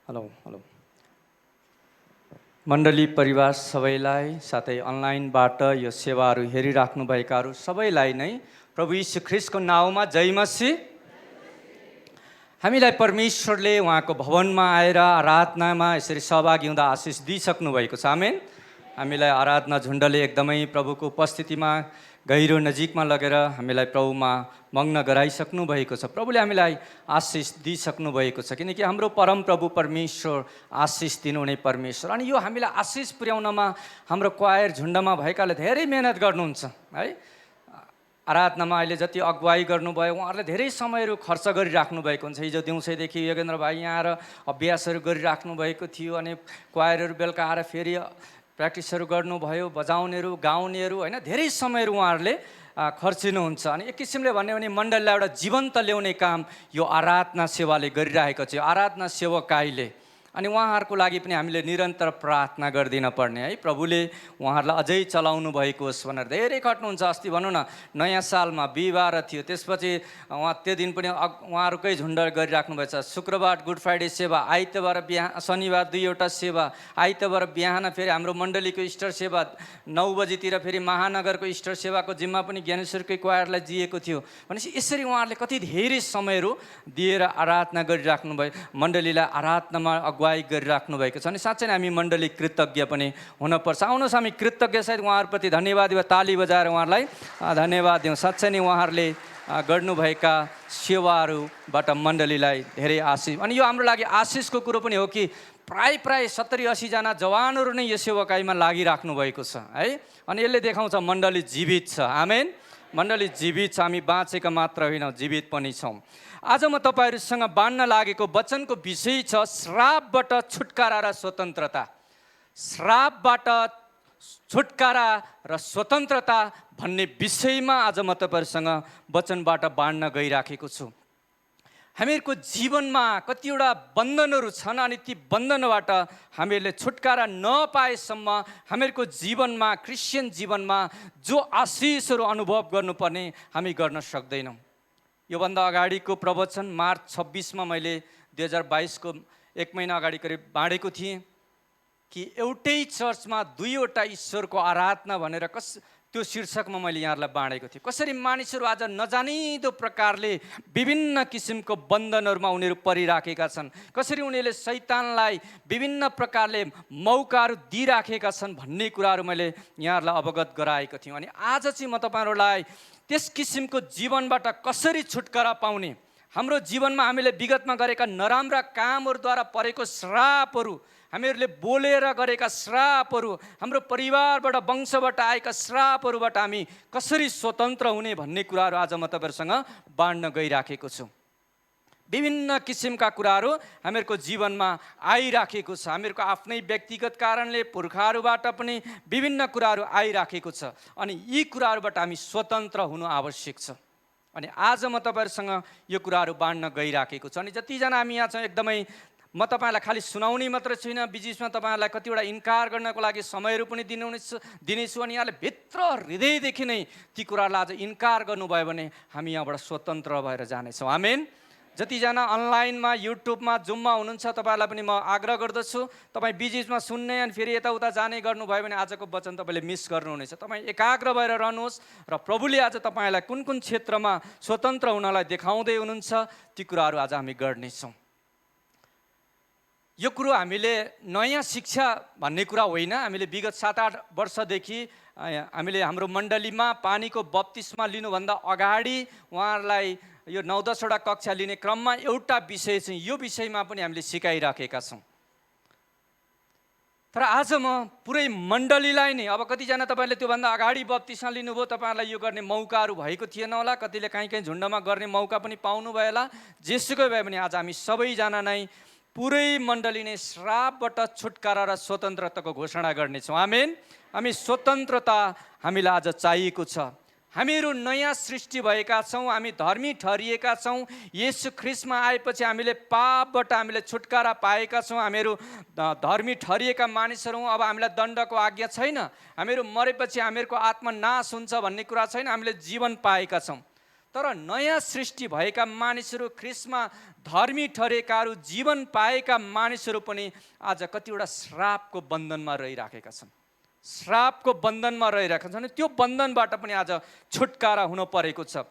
Hello hello मण्डली परिवार सबैलाई साथै अनलाइनबाट यो सेवाहरू हेरिराख्नुभएकाहरू सबैलाई नै प्रभु यीशु ख्रीष्टको नाउँमा जय मसीह। हामीलाई परमेश्वरले उहाँको भवनमा आएर आराधनामा यसरी सहभागी हुँदा आशिष दिइसक्नु भएको छ। आमेन। हामीलाई आराधना झुन्डले एकदमै प्रभुको उपस्थितिमा गहिरो नजिकमा लगेर हामीलाई प्रभुमा मग्न गराइसक्नु भएको छ। प्रभुले हामीलाई आशिष दिइसक्नु भएको छ, किनकि हाम्रो परम प्रभु परमेश्वर आशिष दिनुहुने परमेश्वर। अनि यो हामीलाई आशिष पुर्याउनमा हाम्रो क्वायर झुन्डमा भएकाले धेरै मेहनत गर्नुहुन्छ है। आराधनामा अहिले जति अगुवाई गर्नुभयो उहाँहरूले धेरै समयहरू खर्च गरिराख्नु भएको हुन्छ। हिजो दिउँसैदेखि योगेन्द्र भाइ यहाँ आएर अभ्यासहरू गरिराख्नु भएको थियो, अनि क्वायरहरू बेलुका आएर फेरि प्र्याक्टिसहरू गर्नुभयो, बजाउनेहरू गाउनेहरू होइन, धेरै समयहरू उहाँहरूले खर्चिनुहुन्छ। अनि एक किसिमले भन्यो भने मण्डलीलाई एउटा जीवन्त ल्याउने काम यो आराधना सेवाले गरिरहेको छ, आराधना सेवकाईले। अनि उहाँहरूको लागि पनि हामीले निरन्तर प्रार्थना गरिदिन पर्ने है। प्रभुले उहाँहरूलाई अझै चलाउनु भएको होस् भनेर धेरै खट्नुहुन्छ। अस्ति भनौँ न, नयाँ सालमा बिहिबार थियो, त्यसपछि उहाँ त्यो दिन पनि उहाँहरूकै झुन्ड गरिराख्नु भएछ। शुक्रबार गुड फ्राइडे सेवा, आइतबार बिहान, शनिबार 2वटा सेवा, आइतबार बिहान फेरि हाम्रो मण्डलीको इस्टर सेवा, 9 बजीतिर फेरि महानगरको इस्टर सेवाको जिम्मा पनि ज्ञानेश्वरकै क्वायरलाई दिएको थियो। भनेपछि यसरी उहाँहरूले कति धेरै समयहरू दिएर आराधना गरिराख्नु भयो, मण्डलीलाई आराधनामा अगुवाई गरिराख्नु भएको छ। अनि साँच्चै नै हामी मण्डली कृतज्ञ पनि हुनपर्छ। आउनुहोस् हामी कृतज्ञ सहित उहाँहरूप्रति धन्यवाद दिउँ, ताली बजाएर उहाँहरूलाई धन्यवाद दिउँ। साँच्चै नै उहाँहरूले गर्नुभएका सेवाहरूबाट मण्डलीलाई धेरै आशिष। अनि यो हाम्रो लागि आशिषको कुरो पनि हो कि प्राय 70-80 जना जवानहरू नै यो सेवाकाईमा लागिराख्नु भएको छ है। अनि यसले देखाउँछ मण्डली जीवित छ। आमेन। मण्डली जीवित छ, हामी बाँचेका मात्र होइनौँ, जीवित पनि छौँ। आज म तपाईँहरूसँग बाँड्न लागेको वचनको विषय छ श्रापबाट छुटकारा र स्वतन्त्रता। श्रापबाट छुटकारा र स्वतन्त्रता भन्ने विषयमा आज म तपाईँहरूसँग वचनबाट बाँड्न गइराखेको छु। हामीहरूको जीवनमा कतिवटा बन्धनहरू छन्, अनि ती बन्धनबाट हामीहरूले छुटकारा नपाएसम्म हामीहरूको जीवनमा, क्रिस्चियन जीवनमा जो आशिषहरू अनुभव गर्नुपर्ने हामी गर्न सक्दैनौँ। योभन्दा अगाडिको प्रवचन मार्च 26मा मैले 2022को 1 महिना अगाडि करिब बाँडेको थिएँ कि एउटै चर्चमा 2वटा ईश्वरको आराधना भनेर त्यो शीर्षकमा मैले यहाँहरूलाई बाँडेको थिएँ। कसरी मानिसहरू आज नजानिदो प्रकारले विभिन्न किसिमको बन्धनहरूमा उनीहरू परिराखेका छन्, कसरी उनीहरूले शैतानलाई विभिन्न प्रकारले मौकाहरू दिइराखेका छन् भन्ने कुराहरू मैले यहाँहरूलाई अवगत गराएको थिएँ। अनि आज चाहिँ म तपाईँहरूलाई त्यस किसिमको जीवनबाट कसरी छुटकारा पाउने, हाम्रो जीवनमा हामीले विगतमा गरेका नराम्रा कामहरूद्वारा परेको श्रापहरू, हामीहरूले बोलेर गरेका श्रापहरू, हाम्रो परिवारबाट वंशबाट आएका श्रापहरूबाट हामी कसरी स्वतन्त्र हुने भन्ने कुराहरू आज म तपाईँहरूसँग बाँड्न गइराखेको छु। विभिन्न किसिमका कुराहरू हामीहरूको जीवनमा आइराखेको छ। हामीहरूको आफ्नै व्यक्तिगत कारणले पुर्खाहरूबाट पनि विभिन्न कुराहरू आइराखेको छ, अनि यी कुराहरूबाट हामी स्वतन्त्र हुनु आवश्यक छ। अनि आज म तपाईँहरूसँग यो कुराहरू बाँड्न गइराखेको छु। अनि जतिजना हामी यहाँ छौँ, एकदमै म तपाईँहरूलाई खालि सुनाउने मात्र छुइनँ, बिचबिचमा तपाईँहरूलाई कतिवटा इन्कार गर्नको लागि समयहरू पनि दिनेछु। अनि यहाँले भित्र हृदयदेखि नै ती कुराहरूलाई आज इन्कार गर्नुभयो भने हामी यहाँबाट स्वतन्त्र भएर जानेछौँ। आमेन। जतिजना अनलाइनमा, युट्युबमा, जुममा हुनुहुन्छ, तपाईँहरूलाई पनि म आग्रह गर्दछु, तपाईँ बिचबिचमा सुन्ने अनि फेरि यताउता जाने गर्नुभयो भने आजको वचन तपाईँले मिस गर्नुहुनेछ। तपाईँ एकाग्र भएर रहनुहोस् र प्रभुले आज तपाईँलाई कुन कुन क्षेत्रमा स्वतन्त्र हुनलाई देखाउँदै हुनुहुन्छ ती कुराहरू आज हामी गर्नेछौँ। यो कुरो हामीले नयाँ शिक्षा भन्ने कुरा होइन। हामीले विगत 7-8 वर्षदेखि हामीले हाम्रो मण्डलीमा पानीको बप्तिस्मा लिनुभन्दा अगाडि उहाँहरूलाई यो 9-10वटा कक्षा लिने क्रममा एउटा विषय चाहिँ यो विषयमा पनि हामीले सिकाइराखेका छौँ। तर आज म पुरै मण्डलीलाई नै, अब कतिजना तपाईँले त्योभन्दा अगाडि बप्तिस्मा लिनुभयो, तपाईँहरूलाई यो गर्ने मौकाहरू भएको थिएन होला, कतिले काहीँ झुन्डमा गर्ने मौका पनि पाउनुभयो होला। जेसुकै भए पनि आज हामी सबैजना नै पुरै मण्डली नै श्रापबाट छुटकारा र स्वतन्त्रताको घोषणा गर्नेछौँ। आमेन। हामी स्वतन्त्रता हामीलाई आज चाहिएको छ। हामीहरू नयाँ सृष्टि भएका छौँ, हामी धर्मी ठहरिएका छौँ। येशू ख्रीष्टमा आएपछि हामीले पापबाट हामीले छुटकारा पाएका छौँ। हामीहरू धर्मी ठहरिएका मानिसहरू हौँ। अब हामीलाई दण्डको आज्ञा छैन। हामीहरू मरेपछि हामीहरूको आत्मा नाश हुन्छ भन्ने कुरा छैन, हामीले जीवन पाएका छौँ। तर नयाँ सृष्टि भएका मानिसहरू, ख्रिस्टमा धर्मी ठहरेकाहरू, जीवन पाएका मानिसहरू पनि आज कतिवटा श्रापको बन्धनमा रहिराखेका छन्। श्रापको बन्धनमा रहिरहेका छन्। त्यो बन्धनबाट पनि आज छुटकारा हुन परेको छ।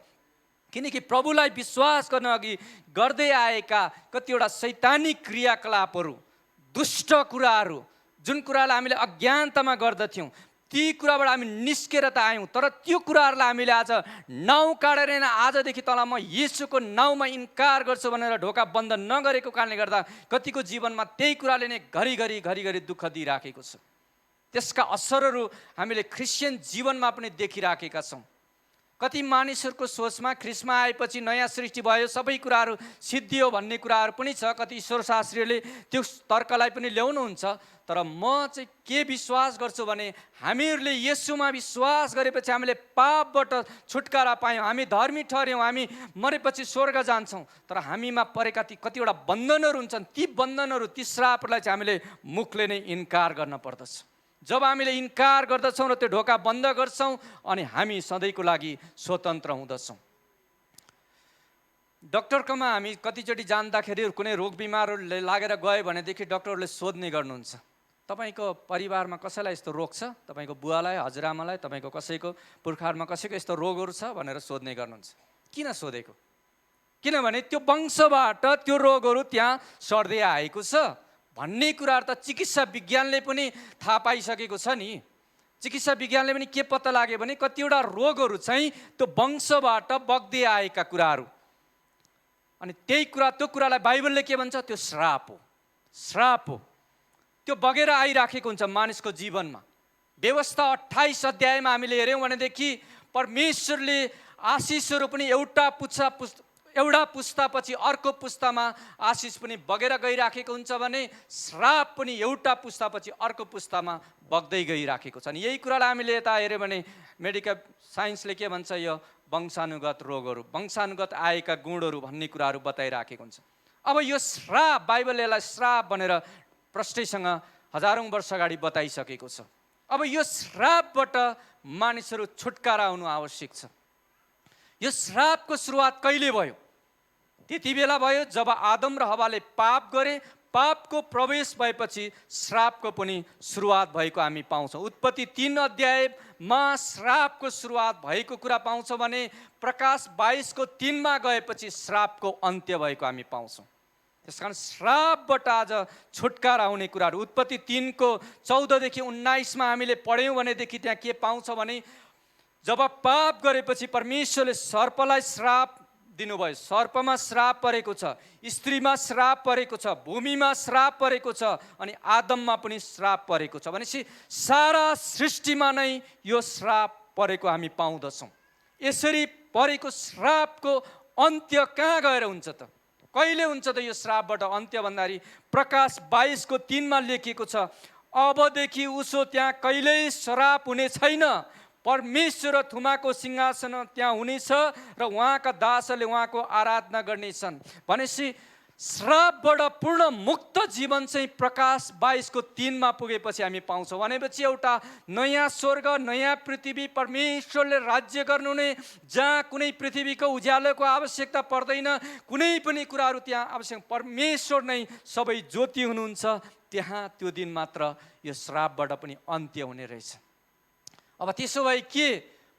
किनकि प्रभुलाई विश्वास गर्न अघि गर्दै आएका कतिवटा शैतानिक क्रियाकलापहरू, दुष्ट कुराहरू, जुन कुरालाई हामीले अज्ञानतामा गर्दथ्यौँ, ती कुराबाट हामी निस्केर त आयौँ, तर त्यो कुराहरूलाई हामीले आज नाउँ काटेर आजदेखि तल म येशूको नाउँमा इन्कार गर्छु भनेर ढोका बन्द नगरेको कारणले गर्दा कतिको जीवनमा त्यही कुराले नै घरिघरि दुःख दिइराखेको छ। त्यसका असरहरू हामीले क्रिस्चियन जीवनमा पनि देखिराखेका छौँ। कति मानिसहरूको सोचमा ख्रिस्टमा आएपछि नयाँ सृष्टि भयो, सबै कुराहरू सिद्धियो भन्ने कुराहरू पनि छ। कति ईश्वर शास्त्रीहरूले त्यो तर्कलाई पनि ल्याउनुहुन्छ। तर म चाहिँ के विश्वास गर्छु भने हामीहरूले येशूमा विश्वास गरेपछि हामीले पापबाट छुटकारा पायौँ, हामी धर्मी ठहर्यौँ, हामी मरेपछि स्वर्ग जान्छौँ। तर हामीमा परेका ती कतिवटा बन्धनहरू हुन्छन्, ती बन्धनहरू, ती श्रापलाई चाहिँ हामीले मुखले नै इन्कार गर्न पर्दछ। जब हामीले इन्कार गर्दछौँ र त्यो ढोका बन्द गर्छौँ अनि हामी सधैँको लागि स्वतन्त्र हुँदछौँ। डक्टरकोमा हामी कतिचोटि जाँदाखेरि कुनै रोग बिमारहरू लागेर गयो भनेदेखि डक्टरहरूले सोध्ने गर्नुहुन्छ, तपाईँको परिवारमा कसैलाई यस्तो रोग छ? तपाईँको बुवालाई, हजुरआमालाई, तपाईँको कसैको पुर्खाहरूमा कसैको यस्तो रोगहरू छ भनेर सोध्ने गर्नुहुन्छ। किन सोधेको? किनभने त्यो वंशबाट त्यो रोगहरू त्यहाँ सर्दै आएको छ भन्ने कुराहरू त चिकित्सा विज्ञानले पनि थाहा पाइसकेको छ नि। चिकित्सा विज्ञानले पनि के पत्ता लाग्यो भने कतिवटा रोगहरू चाहिँ त्यो वंशबाट बग्दै आएका कुराहरू, अनि त्यही कुरा, त्यो कुरालाई बाइबलले के भन्छ? त्यो श्राप हो। श्राप हो। त्यो बगेर आइराखेको हुन्छ मानिसको जीवनमा। व्यवस्था 28 अध्यायमा हामीले हेऱ्यौँ भनेदेखि परमेश्वरले आशिषहरू पनि एउटा पुस्तापछि अर्को पुस्तामा आशिष पनि बगेर गइराखेको हुन्छ भने श्राप पनि एउटा पुस्तापछि अर्को पुस्तामा बग्दै गइराखेको छ। अनि यही कुरालाई हामीले यता हेऱ्यौँ भने मेडिकल साइन्सले के भन्छ? यो वंशानुगत रोगहरू, वंशानुगत आएका गुणहरू भन्ने कुराहरू बताइराखेको हुन्छ। अब यो श्राप, बाइबलले यसलाई श्राप भनेर प्रष्टैसँग हजारौँ वर्ष अगाडि बताइसकेको छ। अब यो श्रापबाट मानिसहरू छुटकारा हुनु आवश्यक छ। यो श्रापको सुरुवात कहिले भयो? त्यति बेला भयो जब आदम र हवाले पाप गरे। पापको प्रवेश भएपछि श्रापको पनि सुरुवात भएको हामी पाउँछौँ। उत्पत्ति 3 अध्यायमा श्रापको सुरुवात भएको कुरा पाउँछौँ भने प्रकाश 22को 3मा गएपछि श्रापको अन्त्य भएको हामी पाउँछौँ। त्यसकारण श्रापबाट आज छुटकारा हुने कुराहरू उत्पत्ति 3को 14देखि 19मा हामीले पढ्यौँ भनेदेखि त्यहाँ के पाउँछ भने जब पाप गरेपछि परमेश्वरले सर्पलाई श्राप दिनुभयो। सर्पमा श्राप परेको छ, स्त्रीमा श्राप परेको छ, भूमिमा श्राप परेको छ, अनि आदममा पनि श्राप परेको छ। भनेपछि सारा सृष्टिमा नै यो श्राप परेको हामी पाउँदछौँ। यसरी परेको श्रापको अन्त्य कहाँ गएर हुन्छ त? कहिले हुन्छ त यो श्रापबाट अन्त्य भन्दाखेरि प्रकाश 22को 3मा लेखिएको छ, अबदेखि उसो त्यहाँ कहिल्यै श्राप हुने छैन। परमेश्वर र थुमाको सिंहासन त्यहाँ हुनेछ र उहाँका दासहरूले उहाँको आराधना गर्नेछन्। भनेपछि श्रापबाट पूर्ण मुक्त जीवन चाहिँ प्रकाश 22को 3मा पुगेपछि हामी पाउँछौँ। भनेपछि एउटा नयाँ स्वर्ग, नयाँ पृथ्वी, परमेश्वरले राज्य गर्नुहुने, जहाँ कुनै पृथ्वीको उज्यालोको आवश्यकता पर्दैन, कुनै पनि कुराहरू त्यहाँ आवश्यक, परमेश्वर नै सबै ज्योति हुनुहुन्छ। त्यहाँ त्यो दिन मात्र यो श्रापबाट पनि अन्त्य हुने रहेछ। अब त्यसो भए के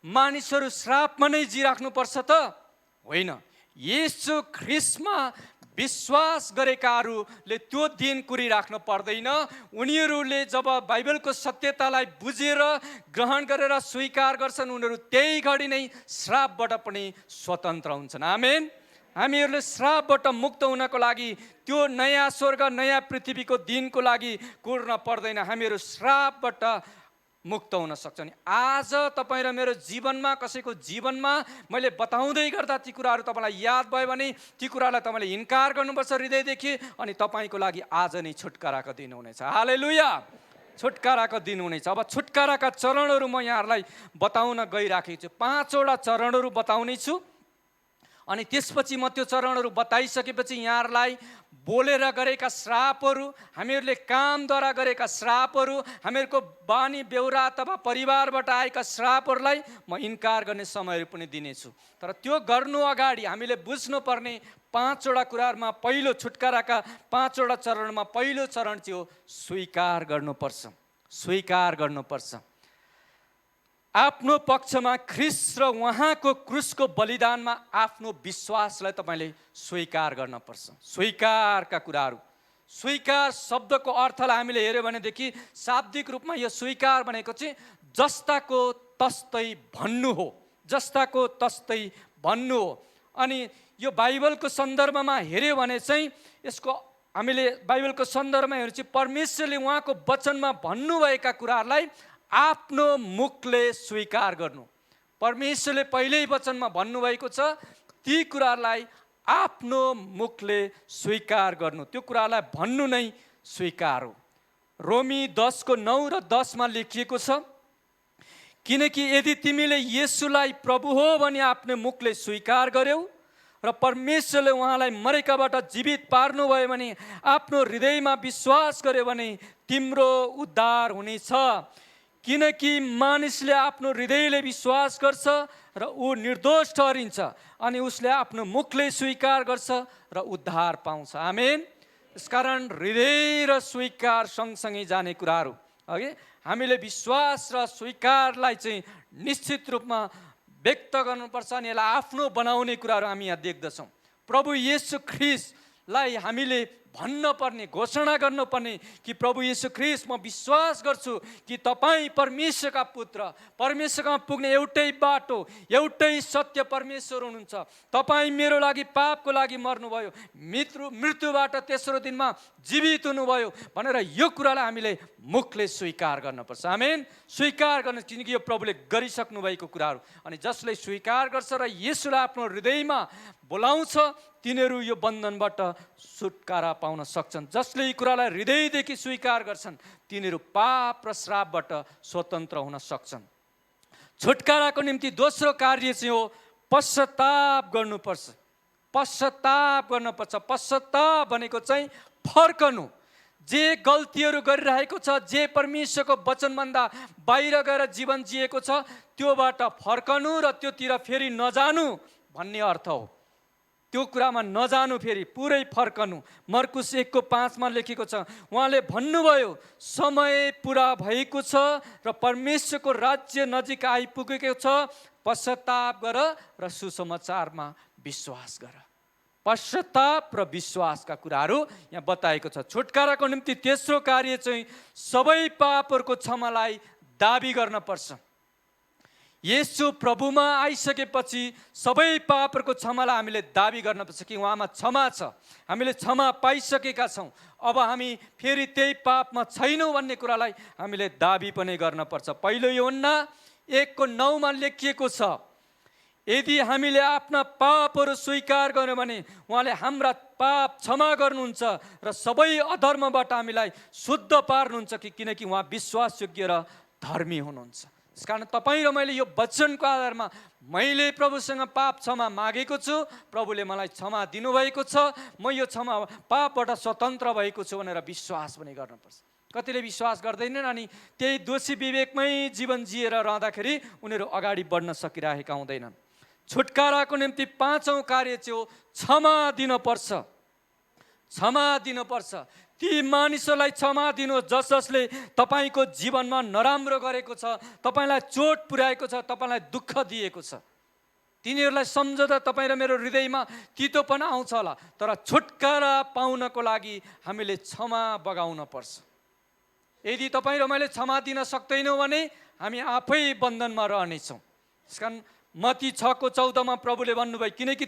मानिसहरू श्रापमा नै जिराख्नुपर्छ त? होइन। येशू ख्रिस्टमा विश्वास गरेकाहरूले त्यो दिन कुरिराख्नु पर्दैन। उनीहरूले जब बाइबलको सत्यतालाई बुझेर ग्रहण गरेर स्वीकार गर्छन्, उनीहरू त्यही घडी नै श्रापबाट पनि स्वतन्त्र हुन्छन्। आमेन। हामीहरूले श्रापबाट मुक्त हुनको लागि त्यो नयाँ स्वर्ग, नयाँ पृथ्वीको दिनको लागि कुर्न पर्दैन। हामीहरू श्रापबाट मुक्त हुन सक्छ। नि आज तपाईँ र मेरो जीवनमा, कसैको जीवनमा मैले बताउँदै गर्दा ती कुराहरू तपाईँलाई याद भयो भने ती कुरालाई तपाईँले इन्कार गर्नुपर्छ हृदयदेखि, अनि तपाईँको लागि आज नै छुटकाराको दिन हुनेछ। हालेलुया। छुटकाराको दिन हुनेछ। अब छुटकाराका चरणहरू म यहाँहरूलाई बताउन गइराखेको छु। 5वटा चरणहरू बताउने छु। अनि त्यसपछि म त्यो चरणहरू बताइसकेपछि यहाँहरूलाई बोलेर गरेका श्रापहरू, हामीहरूले कामद्वारा गरेका श्रापहरू, हामीहरूको बानी बेहोरा अथवा परिवारबाट आएका श्रापहरूलाई म इन्कार गर्ने समयहरू पनि दिनेछु। तर त्यो गर्नु अगाडि हामीले बुझ्नुपर्ने 5वटा कुराहरूमा पहिलो छुटकाराका 5वटा चरणमा पहिलो चरण चाहिँ हो स्वीकार गर्नुपर्छ। स्वीकार गर्नुपर्छ। आफ्नो पक्षमा ख्रीष्ट र उहाँको क्रुसको बलिदानमा आफ्नो विश्वासलाई तपाईँले स्वीकार गर्नुपर्छ। स्वीकारका कुराहरू, स्वीकार शब्दको अर्थलाई हामीले हेऱ्यो भनेदेखि शाब्दिक रूपमा यो स्वीकार भनेको चाहिँ जस्ताको तस्तै भन्नु हो, जस्ताको तस्तै भन्नु हो। अनि यो बाइबलको सन्दर्भमा हेऱ्यो भने चाहिँ यसको हामीले बाइबलको सन्दर्भमा हेर्नु चाहिँ परमेश्वरले उहाँको वचनमा भन्नुभएका कुराहरूलाई आफ्नो मुखले स्वीकार गर्नु। परमेश्वरले पहिल्यै वचनमा भन्नुभएको छ, ती कुराहरूलाई आफ्नो मुखले स्वीकार गर्नु, त्यो कुरालाई भन्नु नै स्वीकार हो। रोमी 10:9 र 10 लेखिएको छ, किनकि यदि तिमीले येशूलाई प्रभु हो भनी आफ्नो मुखले स्वीकार गर्यौ र परमेश्वरले उहाँलाई मरेकाबाट जीवित पार्नुभयो भने आफ्नो हृदयमा विश्वास गर्यो भने तिम्रो उद्धार हुनेछ। किनकि मानिसले आफ्नो हृदयले विश्वास गर्छ र ऊ निर्दोष ठहरिन्छ, अनि उसले आफ्नो मुखले स्वीकार गर्छ र उद्धार पाउँछ। आमेन। यसकारण हृदय र स्वीकार सँगसँगै जाने कुराहरू, अघि हामीले विश्वास र स्वीकारलाई चाहिँ निश्चित रूपमा व्यक्त गर्नुपर्छ अनि यसलाई आफ्नो बनाउने कुराहरू हामी यहाँ देख्दछौँ। प्रभु येशू ख्रीष्टलाई हामीले भन्नुपर्ने, घोषणा गर्नुपर्ने कि प्रभु येशू ख्रीष्ट, म विश्वास गर्छु कि तपाईँ परमेश्वरका पुत्र, परमेश्वरमा पुग्ने एउटै बाटो, एउटै सत्य परमेश्वर हुनुहुन्छ। तपाईँ मेरो लागि पापको लागि मर्नुभयो, मृत्युबाट तेस्रो दिनमा जीवित हुनुभयो भनेर यो कुरालाई हामीले मुखले स्वीकार गर्नुपर्छ। आमेन। स्वीकार गर्न, किनकि यो प्रभुले गरिसक्नु भएको कुराहरू। अनि जसले स्वीकार गर्छ र येशूलाई आफ्नो हृदयमा बोलाउँछ तिनीहरू यो बन्धनबाट छुटकारा पाउन सक्छन्। जसले यी कुरालाई हृदयदेखि स्वीकार गर्छन् तिनीहरू पाप र श्रापबाट स्वतन्त्र हुन सक्छन्। छुटकाराको निम्ति दोस्रो कार्य चाहिँ हो पश्चाताप गर्नुपर्छ। पश्चाताप गर्नुपर्छ। पश्चाताप भनेको चाहिँ फर्कनु। जे गल्तीहरू गरिरहेको छ, जे परमेश्वरको वचनभन्दा बाहिर गएर जीवन जिएको छ, त्योबाट फर्कनु र त्योतिर फेरि नजानु भन्ने अर्थ हो। त्यो कुरामा नजानु, फेरि पुरै फर्कनु। मर्कुस 1:5 लेखेको छ, उहाँले भन्नुभयो समय पुरा भएको छ र परमेश्वरको राज्य नजिक आइपुगेको छ, पश्चाताप गर र सुसमाचारमा विश्वास गर। पश्चाताप र विश्वासका कुराहरू यहाँ बताएको छ। छुटकाराको निम्ति तेस्रो कार्य चाहिँ सबै पापहरूको क्षमालाई दाबी गर्न पर्छ। येशू प्रभुमा आइसकेपछि सबै पापहरूको क्षमालाई हामीले दाबी गर्नुपर्छ कि उहाँमा क्षमा छ, हामीले क्षमा पाइसकेका छौँ, अब हामी फेरि त्यही पापमा छैनौँ भन्ने कुरालाई हामीले दाबी पनि गर्नुपर्छ। पहिलो यूहन्ना 1:9 लेखिएको छ, यदि हामीले आफ्ना पापहरू स्वीकार गर्यौँ भने उहाँले हाम्रा पाप क्षमा गर्नुहुन्छ र सबै अधर्मबाट हामीलाई शुद्ध पार्नुहुन्छ, किनकि उहाँ विश्वासयोग्य र धर्मी हुनुहुन्छ। त्यस कारण तपाईँ र मैले यो वचनको आधारमा मैले प्रभुसँग पाप क्षमा मागेको छु, प्रभुले मलाई क्षमा दिनुभएको छ, म यो क्षमा पापबाट स्वतन्त्र भएको छु भनेर विश्वास पनि गर्नुपर्छ। कतिले विश्वास गर्दैनन् अनि त्यही दोषी विवेकमै जीवन जिएर रहँदाखेरि उनीहरू अगाडि बढ्न सकिरहेका हुँदैनन्। छुटकाराको निम्ति पाँचौँ कार्य चाहिँ हो क्षमा दिनुपर्छ। क्षमा दिनुपर्छ। ती मानिसहरूलाई क्षमा दिनु जस जसले तपाईँको जीवनमा नराम्रो गरेको छ, तपाईँलाई चोट पुर्याएको छ, तपाईँलाई दुःख दिएको छ, तिनीहरूलाई सम्झँदा तपाईँ र मेरो हृदयमा तितोपन आउँछ होला। तर छुटकारा पाउनको लागि हामीले क्षमा बगाउन पर्छ। यदि तपाईँ र मैले क्षमा दिन सक्दैनौँ भने हामी आफै बन्धनमा रहनेछौँ। त्यस कारण मत्ती 6:14 प्रभुले भन्नुभयो, किनकि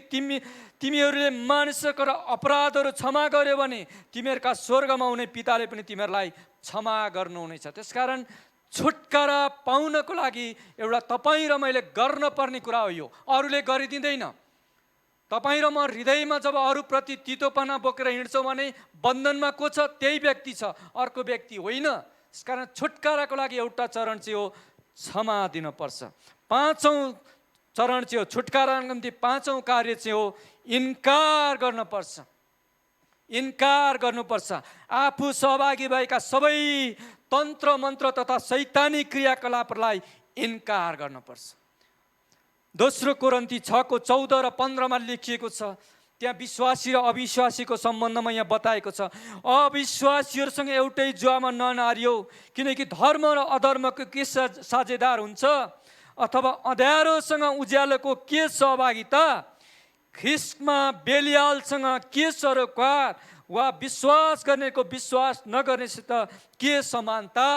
तिमीहरूले मानिसको अपराधहरू क्षमा गर्यो भने तिमीहरूका स्वर्गमा हुने पिताले पनि तिमीहरूलाई क्षमा गर्नुहुनेछ। त्यसकारण छुटकारा पाउनको लागि एउटा तपाईँ र मैले गर्नुपर्ने कुरा हो। यो अरूले गरिदिँदैन। तपाईँ र म हृदयमा जब अरूप्रति तितोपना बोकेर हिँड्छौँ भने बन्धनमा को छ? त्यही व्यक्ति छ, अर्को व्यक्ति होइन। त्यसकारण छुटकाराको लागि एउटा चरण चाहिँ हो क्षमा दिनुपर्छ। पाँचौँ चरण चाहिँ हो, छुटकाराको निम्ति पाँचौँ कार्य चाहिँ हो इन्कार गर्नुपर्छ। इन्कार गर्नुपर्छ। आफू सहभागी भएका सबै तन्त्र मन्त्र तथा शैतानिक क्रियाकलापलाई इन्कार गर्नुपर्छ। दोस्रो कोरिन्थी 6:14 र 15 लेखिएको छ। त्यहाँ विश्वासी र अविश्वासीको सम्बन्धमा यहाँ बताएको छ। अविश्वासीहरूसँग एउटै जुवामा ननारियो, किनकि धर्म र अधर्मको के साझेदार हुन्छ, अथवा अँध्यारोसँग उज्यालोको के सहभागिता, ख्रिस्टमा बेलियालसँग के सरोकार, वा विश्वास गर्नेको विश्वास नगर्नेसित के समानता।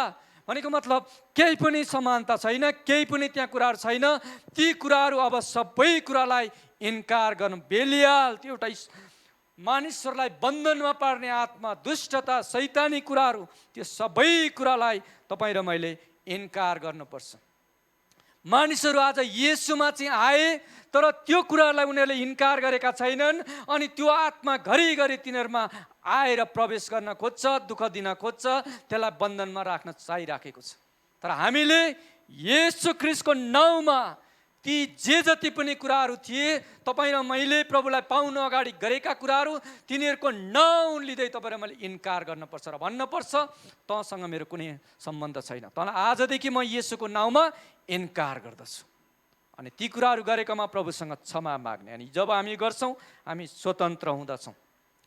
भनेको मतलब केही पनि समानता छैन, केही पनि त्यहाँ कुराहरू छैन। ती कुराहरू अब सबै कुरालाई इन्कार गर्नु। बेलियाल त्यो एउटा मानिसहरूलाई बन्धनमा पार्ने आत्मा, दुष्टता, शैतानी कुराहरू, त्यो सबै कुरालाई तपाईँ र मैले इन्कार गर्नुपर्छ। मानिसहरू आज येशूमा चाहिँ आए, तर त्यो कुराहरूलाई उनीहरूले इन्कार गरेका छैनन्। अनि त्यो आत्मा घरिघरि तिनीहरूमा आएर प्रवेश गर्न खोज्छ, दुःख दिन खोज्छ, त्यसलाई बन्धनमा राख्न चाहिराखेको छ। तर हामीले येशू ख्रिस्टको नाउँमा ती जे जति पनि कुराहरू थिए, तपाईँ र मैले प्रभुलाई पाउन अगाडि गरेका कुराहरू, तिनीहरूको नाउँ लिँदै तपाईँ र मैले इन्कार गर्नुपर्छ र भन्नुपर्छ तँसँग मेरो कुनै सम्बन्ध छैन, तँलाई आजदेखि म येशूको नाउँमा इन्कार गर्दछु। अनि ती कुराहरू गरेकोमा प्रभुसँग क्षमा माग्ने। अनि जब हामी गर्छौँ, हामी स्वतन्त्र हुँदछौँ।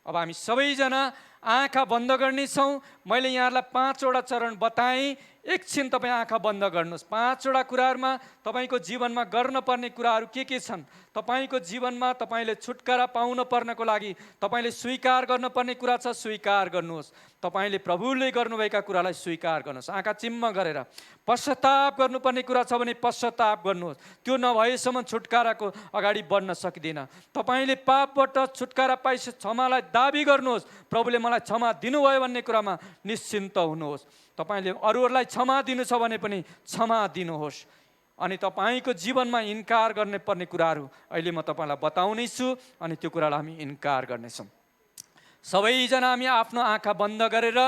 अब हामी सबैजना आँखा बन्द गर्नेछौँ। मैले यहाँलाई 5वटा चरण बताएँ। एकछिन तपाईँ आँखा बन्द गर्नुहोस्। 5वटा कुराहरूमा तपाईँको जीवनमा गर्नुपर्ने कुराहरू के छन्। तपाईँको जीवनमा तपाईँले छुटकारा पाउन पर्नको लागि तपाईँले स्वीकार गर्नुपर्ने कुरा छ, स्वीकार गर्नुहोस्। तपाईँले प्रभुले गर्नुभएका कुरालाई स्वीकार गर्नुहोस्। आँखा चिम्म गरेर पश्चाताप गर्नुपर्ने कुरा छ भने पश्चाताप गर्नुहोस्। त्यो नभएसम्म छुटकाराको अगाडि बढ्न सकिँदैन। तपाईँले पापबाट छुटकारा पाइसके क्षमालाई दाबी गर्नुहोस्। प्रभुले मलाई क्षमा दिनुभयो भन्ने कुरामा निश्चिन्त हुनुहोस्। तपाईँले अरूहरूलाई क्षमा दिनु छ भने पनि क्षमा दिनुहोस्। अनि तपाईँको जीवनमा इन्कार गर्ने पर्ने कुराहरू अहिले म तपाईँलाई बताउने छु, अनि त्यो कुरालाई हामी इन्कार गर्नेछौँ। सबैजना हामी आफ्नो आँखा बन्द गरेर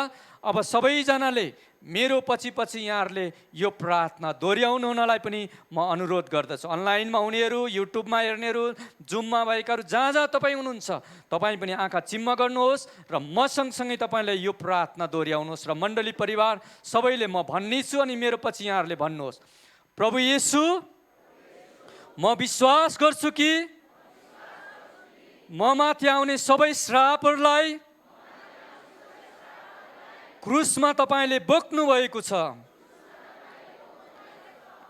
अब सबैजनाले मेरो पछि यहाँहरूले यो प्रार्थना दोहोऱ्याउनु हुनलाई पनि म अनुरोध गर्दछु। अनलाइनमा हुनेहरू, युट्युबमा हेर्नेहरू, जुममा भएकाहरू, जहाँ जहाँ तपाईँ हुनुहुन्छ, तपाईँ पनि आँखा चिम्म गर्नुहोस् र म सँगसँगै तपाईँले यो प्रार्थना दोहोऱ्याउनुहोस्। र मण्डली परिवार सबैले म भन्नेछु अनि मेरो पछि यहाँहरूले भन्नुहोस्। प्रभु येशू, म विश्वास गर्छु कि म माथि आउने सबै श्रापहरूलाई क्रुसमा तपाईँले बोक्नु भएको छ।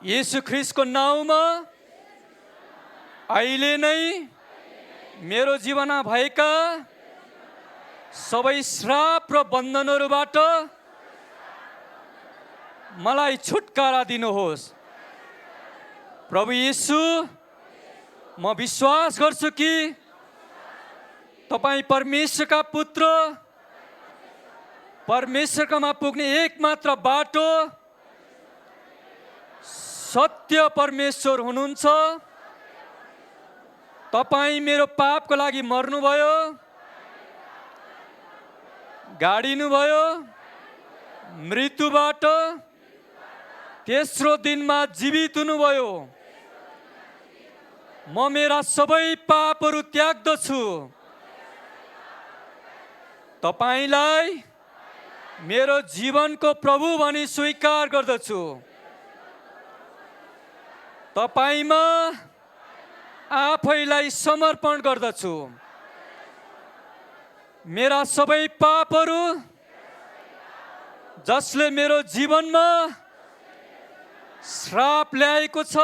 येशू ख्रिस्टको नाउँमा अहिले नै मेरो जीवनमा भएका सबै श्राप र बन्धनहरूबाट मलाई छुटकारा दिनुहोस्। प्रभु येशू, म विश्वास गर्छु कि तपाईँ परमेश्वरका पुत्र, परमेश्वरकोमा पुग्ने एकमात्र बाटो, सत्य परमेश्वर हुनुहुन्छ। तपाईँ मेरो पापको लागि मर्नुभयो, गाडिनुभयो, मृत्युबाट तेस्रो दिनमा जीवित हुनुभयो। म मेरा सबै पापहरू त्याग्दछु। तपाईलाई मेरो जीवनको प्रभु भनी स्वीकार गर्दछु। तपाईमा आफैलाई समर्पण गर्दछु। मेरा सबै पापहरू जसले मेरो जीवनमा श्राप ल्याएको छ,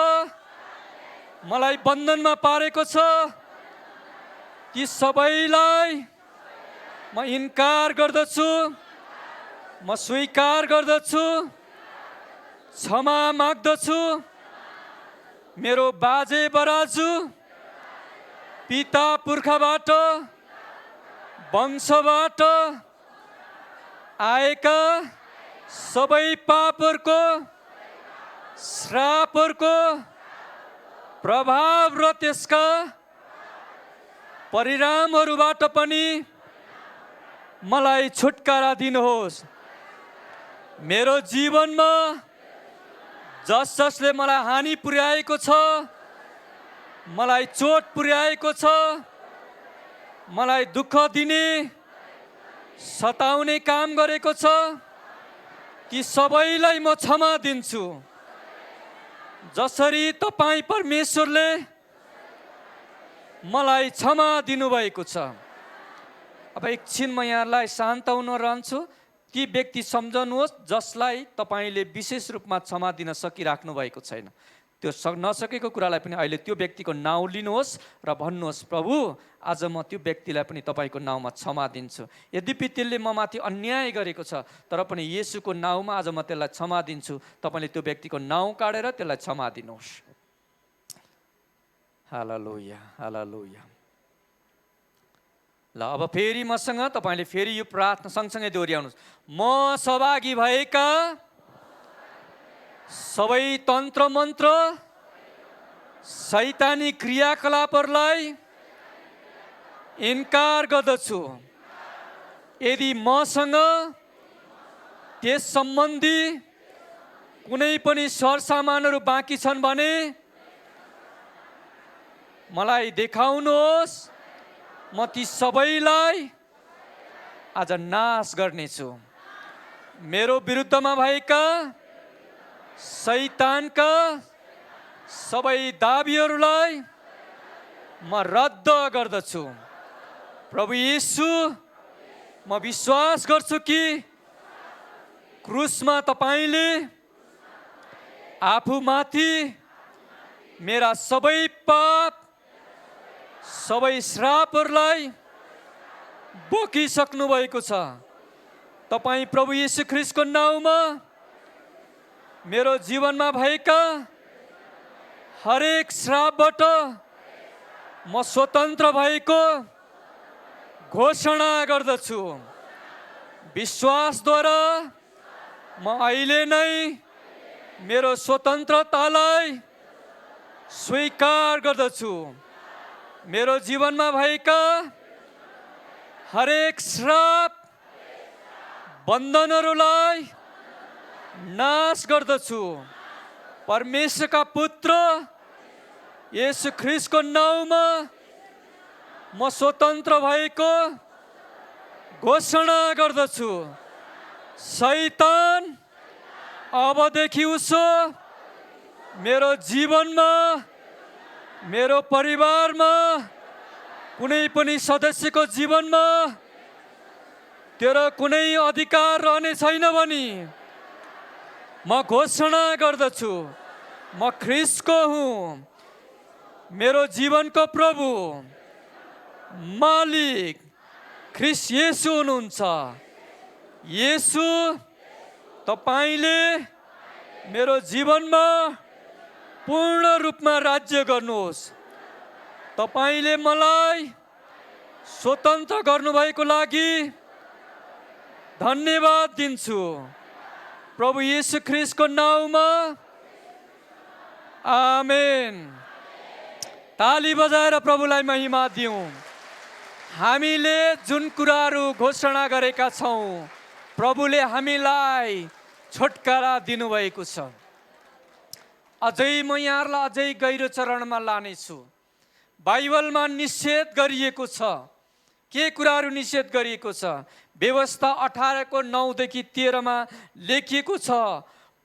मलाई बन्धनमा पारेको छ, ती सबैलाई म इन्कार गर्दछु, म स्वीकार गर्दछु, क्षमा माग्दछु। मेरो बाजे बराजु, पिता पुर्खाबाट, वंशबाट आएका सबै पापहरूको, श्रापहरूको प्रभाव र त्यसका परिणामहरूबाट पनि मलाई छुटकारा दिनुहोस्। मेरो जीवनमा जसले मलाई हानि पुर्याएको छ, मलाई चोट पुर्याएको छ, मलाई दुःख दिने सताउने काम गरेको छ, ती सबैलाई म क्षमा दिन्छु। जसरी तपाईँ परमेश्वरले मलाई क्षमा दिनुभएको छ। अब एकछिन म यहाँलाई शान्त हुन रहन्छु। ती व्यक्ति सम्झनुहोस् जसलाई तपाईँले विशेष रूपमा क्षमा दिन सकिराख्नु भएको छैन। त्यो नसकेको कुरालाई पनि अहिले त्यो व्यक्तिको नाउँ लिनुहोस् र भन्नुहोस्, प्रभु आज म त्यो व्यक्तिलाई पनि तपाईँको नाउँमा क्षमा दिन्छु। यद्यपि त्यसले म माथि अन्याय गरेको छ, तर पनि येशूको नाउँमा आज म त्यसलाई क्षमा दिन्छु। तपाईँले त्यो व्यक्तिको नाउँ काटेर त्यसलाई क्षमा दिनुहोस्। हालेलुया, हालेलुया। ल अब फेरि मसँग तपाईँले फेरि यो प्रार्थना सँगसँगै दोहोऱ्याउनुहोस्। म सहभागी भएका सबै तन्त्र मन्त्र, शैतानी क्रियाकलापहरूलाई इन्कार गर्दछु। यदि मसँग त्यस सम्बन्धी कुनै पनि सरसामानहरू बाँकी छन् भने मलाई देखाउनुहोस्। म ती सबैलाई आज नाश गर्नेछु। मेरो विरुद्धमा भएका शैतानका सबै दाबीहरूलाई म रद्द गर्दछु। प्रभु येशू, म विश्वास गर्छु कि क्रुसमा तपाईले आफूमाथि मेरा सबै पाप, सबै श्रापहरूलाई बोकिसक्नु भएको छ। तपाईँ प्रभु येशू ख्रीष्टको नाउँमा मेरो जीवनमा भएका हरेक श्रापबाट म स्वतन्त्र भएको घोषणा गर्दछु। विश्वासद्वारा म अहिले नै मेरो स्वतन्त्रतालाई स्वीकार गर्दछु। मेरो जीवनमा भएका हरेक श्राप, बन्धनहरूलाई नाश गर्दछु। परमेश्वरका पुत्र येशू ख्रीष्टको नाउँमा म स्वतन्त्र भएको घोषणा गर्दछु। शैतान अबदेखि उसो मेरो जीवनमा, मेरो परिवारमा, कुनै पनि सदस्यको जीवनमा तेरो कुनै अधिकार रहने छैन भनी म घोषणा गर्दछु। म ख्रीष्टको हुँ। मेरो जीवनको प्रभु, मालिक ख्रीष्ट येशू हुनुहुन्छ। येशू, तपाईले मेरो जीवनमा पूर्ण रूपमा राज्य गर्नुहोस्। तपाईले मलाई स्वतन्त्र गर्नुभएको लागि धन्यवाद दिन्छु। प्रभु येशू ख्रीष्टको नाउँमा आमेन। ताली बजाएर प्रभुलाई महिमा दिउँ। हामीले जुन कुराहरू घोषणा गरेका छौँ, प्रभुले हामीलाई छुटकारा दिनुभएको छ। अझै म यहाँहरूलाई अझै गहिरो चरणमा लानेछु। बाइबलमा निषेध गरिएको छ। के कुराहरू निषेध गरिएको छ? व्यवस्था 18:9 देखि 13 लेखिएको छ,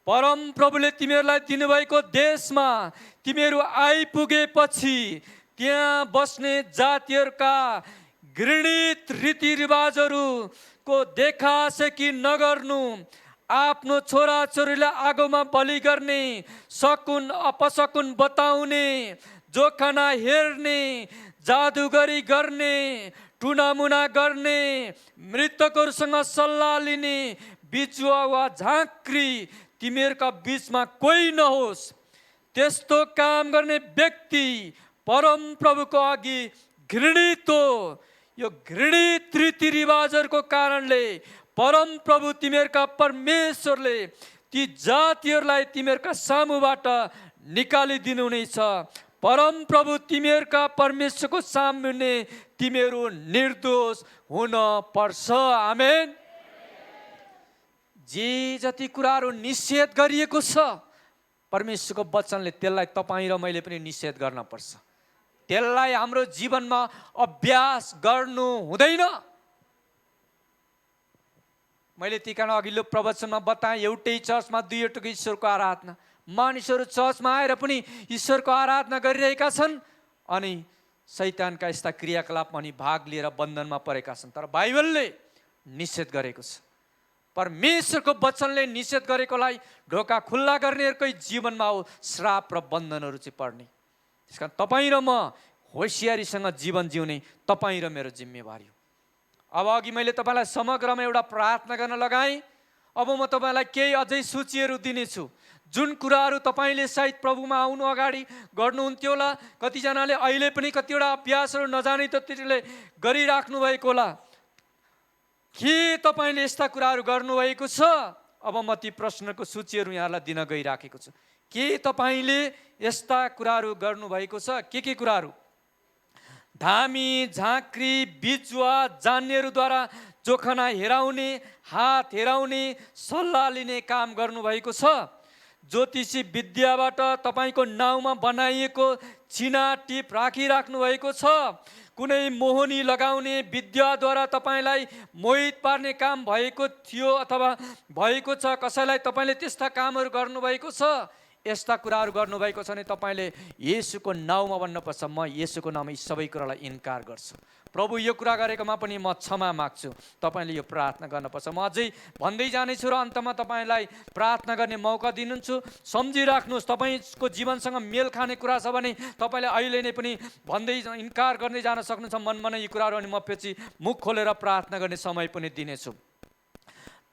परम प्रभुले तिमीहरूलाई दिनुभएको देशमा तिमीहरू आइपुगेपछि त्यहाँ बस्ने जातिहरूका घृणित रीतिरिवाजहरूको देखासेखी नगर्नु, आफ्नो छोराछोरीलाई आगोमा बलि गर्ने, शकुन अपशकुन बताउने, जोखाना हेर्ने, जादुगरी गर्ने, टुनामुना गर्ने, मृतकहरूसँग सल्लाह लिने, बिजुवा वा झाँक्री तिमीहरूका बीचमा कोही नहोस्। त्यस्तो काम गर्ने व्यक्ति परम प्रभुको अघि घृणित हो। यो घृणित रीतिरिवाजहरूको कारणले परम प्रभु तिमीहरूका परमेश्वरले ती जातिहरूलाई तिमीहरूका सामुबाट निकालिदिनु हुनेछ। परम प्रभु तिमीहरूका परमेश्वरको सामुन्ने तिमीहरू निर्दोष हुन पर्छ। आमेन। जे जति कुराहरू निषेध गरिएको छ परमेश्वरको वचनले त्यसलाई तपाईँ र मैले पनि निषेध गर्न पर्छ। त्यसलाई हाम्रो जीवनमा अभ्यास गर्नु हुँदैन। मैले तिकान अघिल्लो प्रवचनमा बताएँ, एउटै चर्चमा दुईवटाको ईश्वरको आराधना, मानिसहरू चर्चमा आएर पनि ईश्वरको आराधना गरिरहेका छन् अनि शैतानका यस्ता क्रियाकलापमा पनि भाग लिएर बन्धनमा परेका छन्। तर बाइबलले निषेध गरेको छ। परमेश्वरको वचनले निषेध गरेकोलाई ढोका खुल्ला गर्नेहरूकै जीवनमा हो श्राप र बन्धनहरू चाहिँ पर्ने। त्यस कारण तपाईँ र म होसियारीसँग जीवन जिउने तपाईँ र मेरो जिम्मेवारी हो। अब अघि मैले तपाईँलाई समग्रमा एउटा प्रार्थना गर्न लगाएँ। अब म तपाईँलाई केही अझै सूचीहरू दिनेछु, जुन कुराहरू तपाईँले सायद प्रभुमा आउनु अगाडि गर्नुहुन्थ्यो होला। कतिजनाले अहिले पनि कतिवटा अभ्यासहरू नजानी त्यतिले गरिराख्नु भएको होला। के तपाईँले यस्ता कुराहरू गर्नुभएको छ? अब म ती प्रश्नको सूचीहरू यहाँलाई दिन गइराखेको छु। के तपाईँले यस्ता कुराहरू गर्नुभएको छ? के कुराहरू? धामी, झाँक्री, बिजुवा जान्नेहरूद्वारा जोखना हेराउने, हात हेराउने, सल्लाह लिने काम गर्नुभएको छ। ज्योतिषी विद्याबाट तपाईँको नाउँमा बनाइएको चिना टिप राखिराख्नु भएको छ। कुनै मोहनी लगाउने विद्याद्वारा तपाईँलाई मोहित पार्ने काम भएको थियो अथवा भएको छ। कसैलाई तपाईँले त्यस्ता कामहरू गर्नुभएको छ। यस्ता कुराहरू गर्नुभएको छ भने तपाईँले येशूको नाउँमा भन्नुपर्छ, म येशूको नाममा यी सबै कुरालाई इन्कार गर्छु। प्रभु यो कुरा गरेकोमा पनि म क्षमा माग्छु। तपाईँले यो प्रार्थना गर्नुपर्छ। म अझै भन्दै जानेछु र अन्तमा तपाईँलाई प्रार्थना गर्ने मौका दिनुहुन्छ। सम्झिराख्नुहोस्, तपाईँको जीवनसँग मेल खाने कुरा छ भने तपाईँले अहिले नै पनि भन्दै इन्कार गर्दै जान सक्नुहुन्छ मनमा नै यी कुराहरू, अनि म पछि मुख खोलेर प्रार्थना गर्ने समय पनि दिनेछु।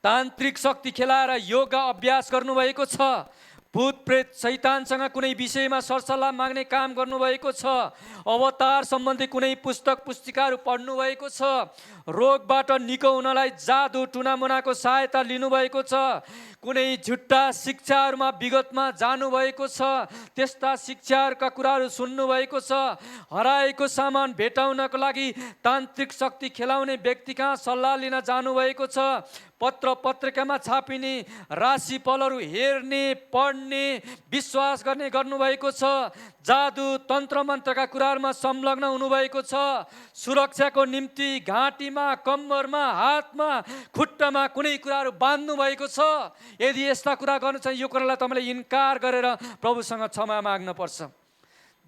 तान्त्रिक शक्ति खेलाएर योगा अभ्यास गर्नुभएको छ। भूत प्रेत शैतानसँग कुनै विषयमा सरसल्लाह माग्ने काम गर्नुभएको छ। अवतार सम्बन्धी कुनै पुस्तक पुस्तिकाहरू पढ्नुभएको छ। रोगबाट निको हुनलाई जादु टुनामुनाको सहायता लिनुभएको छ। कुनै झुट्टा शिक्षाहरूमा विगतमा जानुभएको छ, त्यस्ता शिक्षाहरूका कुराहरू सुन्नुभएको छ। हराएको सामान भेटाउनको लागि तान्त्रिक शक्ति खेलाउने व्यक्ति कहाँ सल्लाह लिन जानुभएको छ। पत्र पत्रिकामा छापिने राशिफलहरू हेर्ने, पढ्ने, विश्वास गर्ने गर्नुभएको छ। जादु तन्त्र मन्त्रका कुराहरूमा संलग्न हुनुभएको छ। सुरक्षाको निम्ति घाँटीमा, कम्मरमा, हातमा, खुट्टामा कुनै कुराहरू बाँध्नु भएको छ। यदि यस्ता कुरा गर्नु छ, यो कुरालाई तपाईँले इन्कार गरेर प्रभुसँग क्षमा माग्नुपर्छ।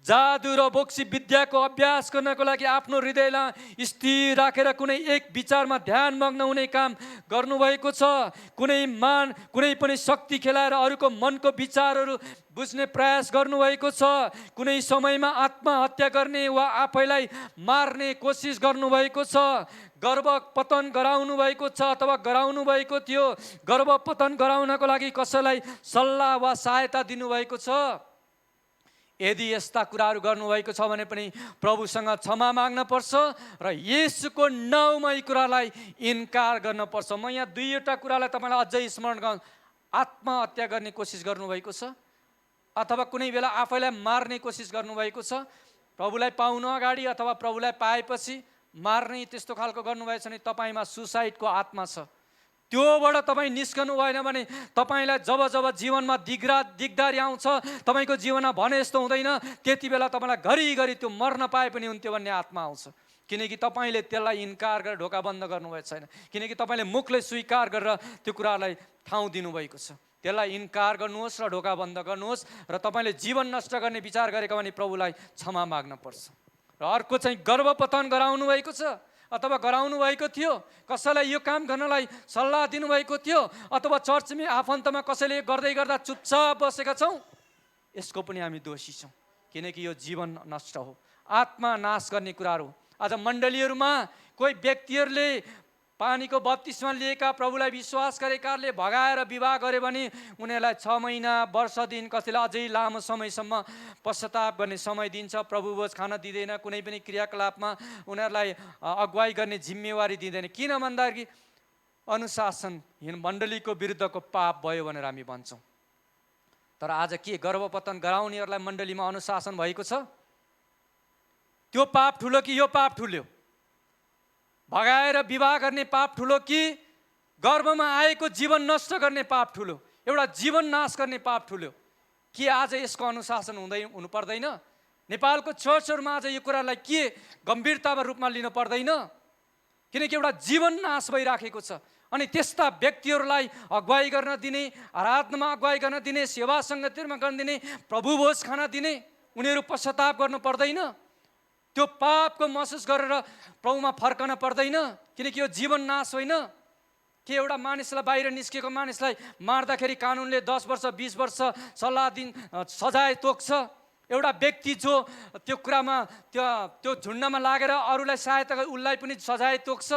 जादु र बोक्सी विद्याको अभ्यास गर्नको लागि आफ्नो हृदयलाई स्थिर राखेर कुनै एक विचारमा ध्यान मग्न हुने काम गर्नुभएको छ। कुनै पनि शक्ति खेलाएर अरूको मनको विचारहरू बुझ्ने प्रयास गर्नुभएको छ। कुनै समयमा आत्महत्या गर्ने वा आफैलाई मार्ने कोसिस गर्नुभएको छ। गर्भपतन गराउनु भएको छ अथवा गराउनु भएको थियो। गर्भपतन गराउनको लागि कसैलाई सल्लाह वा सहायता दिनुभएको छ। यदि यस्ता कुराहरू गर्नुभएको छ भने पनि प्रभुसँग क्षमा माग्न पर्छ र येशूको नाउँमा यी कुरालाई इन्कार गर्न पर्छ। म यहाँ दुईवटा कुरालाई तपाईँलाई अझै स्मरण गर्नु। आत्महत्या गर्ने कोसिस गर्नुभएको छ अथवा कुनै बेला आफैलाई मार्ने कोसिस गर्नुभएको छ। प्रभुलाई पाउनु अगाडि अथवा प्रभुलाई पाएपछि मार्ने त्यस्तो खालको गर्नुभएको छ भने तपाईँमा सुसाइडको आत्मा छ। त्योबाट तपाईँ निस्कनु भएन भने तपाईँलाई जब जीवनमा दिगदारी आउँछ, तपाईँको जीवनमा भने यस्तो हुँदैन, त्यति बेला तपाईँलाई घरिघरि त्यो मर्न पाए पनि हुन्थ्यो भन्ने आत्मा आउँछ। किनकि तपाईँले त्यसलाई इन्कार गरेर ढोका बन्द गर्नुभएको छैन। किनकि तपाईँले मुखले स्वीकार गरेर त्यो कुरालाई ठाउँ दिनुभएको छ। त्यसलाई इन्कार गर्नुहोस् र ढोका बन्द गर्नुहोस् र तपाईँले जीवन नष्ट गर्ने विचार गरेको भने प्रभुलाई क्षमा माग्न पर्छ। र अर्को चाहिँ गर्भपतन गराउनु भएको छ अथवा गराउनु भएको थियो। कसैलाई यो काम गर्नलाई सल्लाह दिनुभएको थियो अथवा चर्चमा आफन्तमा कसैले गर्दै गर्दा चुपचाप बसेका छौँ, यसको पनि हामी दोषी छौँ। किनकि यो जीवन नष्ट हो, आत्मा नाश गर्ने कुराहरू। आज मण्डलीहरूमा कोही व्यक्तिहरूले पानीको बत्तिसमा लिएका प्रभुलाई विश्वास गरेकाहरूले भगाएर विवाह गरे भने उनीहरूलाई 6 महिना, वर्ष दिन, कतिलाई अझै लामो समयसम्म पश्चाताप गर्ने समय दिन्छ। प्रभुभोज खान दिँदैन, कुनै पनि क्रियाकलापमा उनीहरूलाई अगुवाई गर्ने जिम्मेवारी दिँदैन। किन भन्दाखेरि अनुशासनहीन मण्डलीको विरुद्धको पाप भयो भनेर हामी भन्छौँ। तर आज के गर्भपतन गराउनेहरूलाई मण्डलीमा अनुशासन भएको छ? त्यो पाप ठुलो कि यो पाप ठुलो? भगाएर विवाह गर्ने पाप ठुलो कि गर्भमा आएको जीवन नष्ट गर्ने पाप ठुलो? एउटा जीवन नाश गर्ने पाप ठुलो कि आज यसको अनुशासन हुनु पर्दैन? नेपालको चर्चहरूमा आज यो कुरालाई के गम्भीरतामा रूपमा लिन पर्दैन, किनकि एउटा जीवन नाश भइराखेको छ। अनि त्यस्ता व्यक्तिहरूलाई अगुवाई गर्न दिने, आराधनामा अगुवाई गर्न दिने, सेवा सङ्गतिमा गर्न दिने, प्रभु भोज खान दिने, उनीहरू पश्चाताप गर्नु पर्दैन, त्यो पापको महसुस गरेर प्रभुमा फर्कन पर्दैन, किनकि यो जीवन नाश होइन। के एउटा मानिसलाई, बाहिर निस्केको मानिसलाई मार्दाखेरि कानुनले 10 वर्ष 20 वर्ष सजाय तोक्छ। एउटा व्यक्ति जो त्यो कुरामा त्यो झुन्डमा लागेर अरूलाई सहायता गरे उसलाई पनि सजाय तोक्छ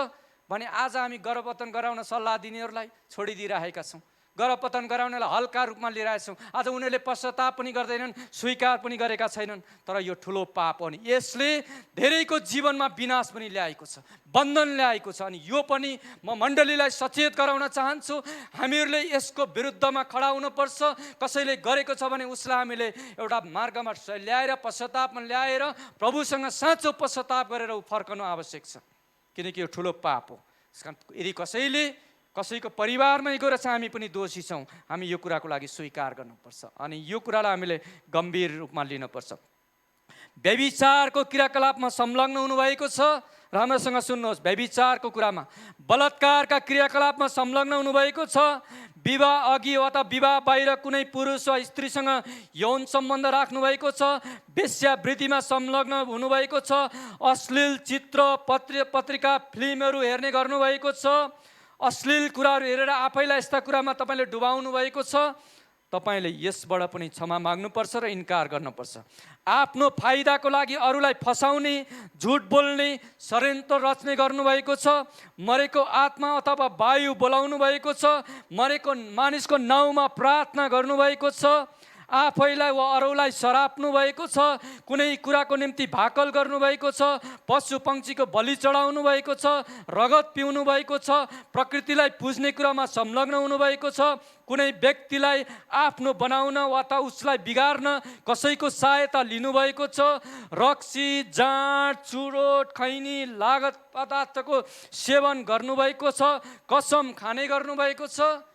भने आज हामी गर्भपतन गराउन सल्लाह दिनेहरूलाई छोडिदिइरहेका छौँ, गर्भपतन गराउनेलाई हल्का रूपमा लिइरहेका छौँ। आज उनीहरूले पश्चाताप पनि गर्दैनन्, स्वीकार पनि गरेका छैनन्। तर यो ठुलो पाप हो नि, यसले धेरैको जीवनमा विनाश पनि ल्याएको छ, बन्धन ल्याएको छ। अनि यो पनि म मण्डलीलाई सचेत गराउन चाहन्छु, हामीहरूले यसको विरुद्धमा खडा हुनुपर्छ। कसैले गरेको छ भने उसलाई हामीले एउटा मार्गमा ल्याएर, पश्चातापमा ल्याएर प्रभुसँग साँचो पश्चाताप गरेर फर्कनु आवश्यक छ, किनकि यो ठुलो पाप हो। यदि कसैको परिवारमै गएर चाहिँ हामी पनि दोषी छौँ, हामी यो कुराको लागि स्वीकार गर्नुपर्छ अनि यो कुरालाई हामीले गम्भीर रूपमा लिनुपर्छ। व्यभिचारको क्रियाकलापमा संलग्न हुनुभएको छ, राम्रोसँग सुन्नुहोस्। व्यभिचारको कुरामा, बलात्कारका क्रियाकलापमा संलग्न हुनुभएको छ, विवाह अघि वा विवाह बाहिर कुनै पुरुष वा स्त्रीसँग यौन सम्बन्ध राख्नुभएको छ, वेश्यावृत्तिमा संलग्न हुनुभएको छ, अश्लील चित्र पत्रिका फिल्महरू हेर्ने गर्नुभएको छ, अश्लील कुराहरू हेरेर आफैलाई यस्ता कुरामा तपाईँले डुबाउनु भएको छ, तपाईँले यसबाट पनि क्षमा माग्नुपर्छ र इन्कार गर्नुपर्छ। आफ्नो फाइदाको लागि अरूलाई फसाउने, झुट बोल्ने, षड्यन्त्र रच्ने गर्नुभएको छ, मरेको आत्मा अथवा वायु बोलाउनु भएको छ, मरेको मानिसको नाउँमा प्रार्थना गर्नुभएको छ, आफैलाई वा अरूलाई सराप्नु भएको छ, कुनै कुराको निम्ति भाकल गर्नुभएको छ, पशु पक्षीको बलि चढाउनु भएको छ, रगत पिउनु भएको छ, प्रकृतिलाई पुज्ने कुरामा संलग्न हुनुभएको छ, कुनै व्यक्तिलाई आफ्नो बनाउन वा त उसलाई बिगार्न कसैको सहायता लिनुभएको छ, रक्सी, जाँड, चुरोट, खैनी, लागत पदार्थको सेवन गर्नुभएको छ, कसम खाने गर्नुभएको छ।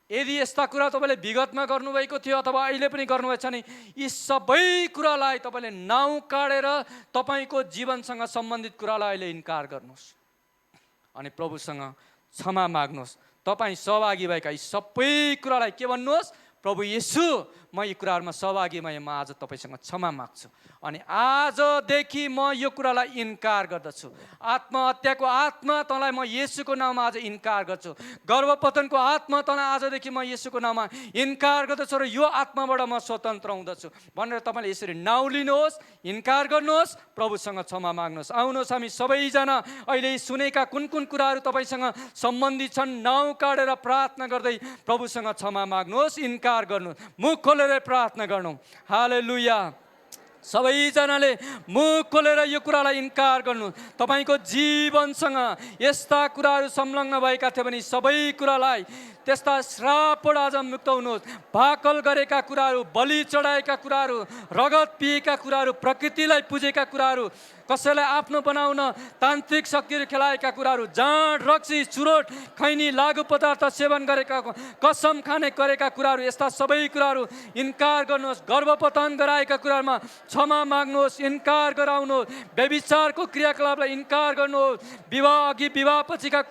यदि यस्ता कुरा तपाईँले विगतमा गर्नुभएको थियो अथवा अहिले पनि गर्नुभएको छ भने यी सबै कुरालाई तपाईँले नाउँ काटेर तपाईँको जीवनसँग सम्बन्धित कुरालाई अहिले इन्कार गर्नुहोस् अनि प्रभुसँग क्षमा माग्नुहोस्। तपाईँ सहभागी भएका यी सबै कुरालाई के भन्नुहोस्, प्रभु येशू म यी कुराहरूमा सहभागी भएँ, म आज तपाईँसँग क्षमा माग्छु अनि आजदेखि म यो कुरालाई इन्कार गर्दछु। आत्महत्याको आत्मा तँलाई म येशूको नाममा आज इन्कार गर्छु, गर्भपतनको आत्मा तँलाई आजदेखि म येशूको नाममा इन्कार गर्दछु र यो आत्माबाट म स्वतन्त्र हुँदछु भनेर तपाईँले यसरी नाउँ लिनुहोस्, इन्कार गर्नुहोस्, प्रभुसँग क्षमा माग्नुहोस्। आउनुहोस् हामी सबैजना अहिले सुनेका कुन कुन कुराहरू तपाईँसँग सम्बन्धित छन् नाउँ काटेर प्रार्थना गर्दै प्रभुसँग क्षमा माग्नुहोस्, इन्कार गर्नु, मुख खोलेर प्रार्थना गर्नु। हालेलुया। सबैजनाले मुख खोलेर यो कुरालाई इन्कार गर्नु। तपाईँको जीवनसँग यस्ता कुराहरू संलग्न भएका थियो भने सबै कुरालाई त्यस्ता श्रापबाट आज मुक्त हुनुहोस्। भाकल गरेका कुराहरू, बलि चढाएका कुराहरू, रगत पिएका कुराहरू, प्रकृतिलाई पुजेका कुराहरू, कसैलाई आफ्नो बनाउन तान्त्रिक शक्तिहरू खेलाएका कुराहरू, जाँड, रक्सी, चुरोट, खैनी, लागु पदार्थ सेवन गरेका, कसम खाने गरेका कुराहरू, यस्ता सबै कुराहरू इन्कार गर्नुहोस्। गर्भपतन गराएका कुराहरूमा क्षमा माग्नुहोस्, इन्कार गराउनुहोस्। व्यभिचारको क्रियाकलापलाई इन्कार गर्नुहोस्। विवाह अघि विवाह पछिका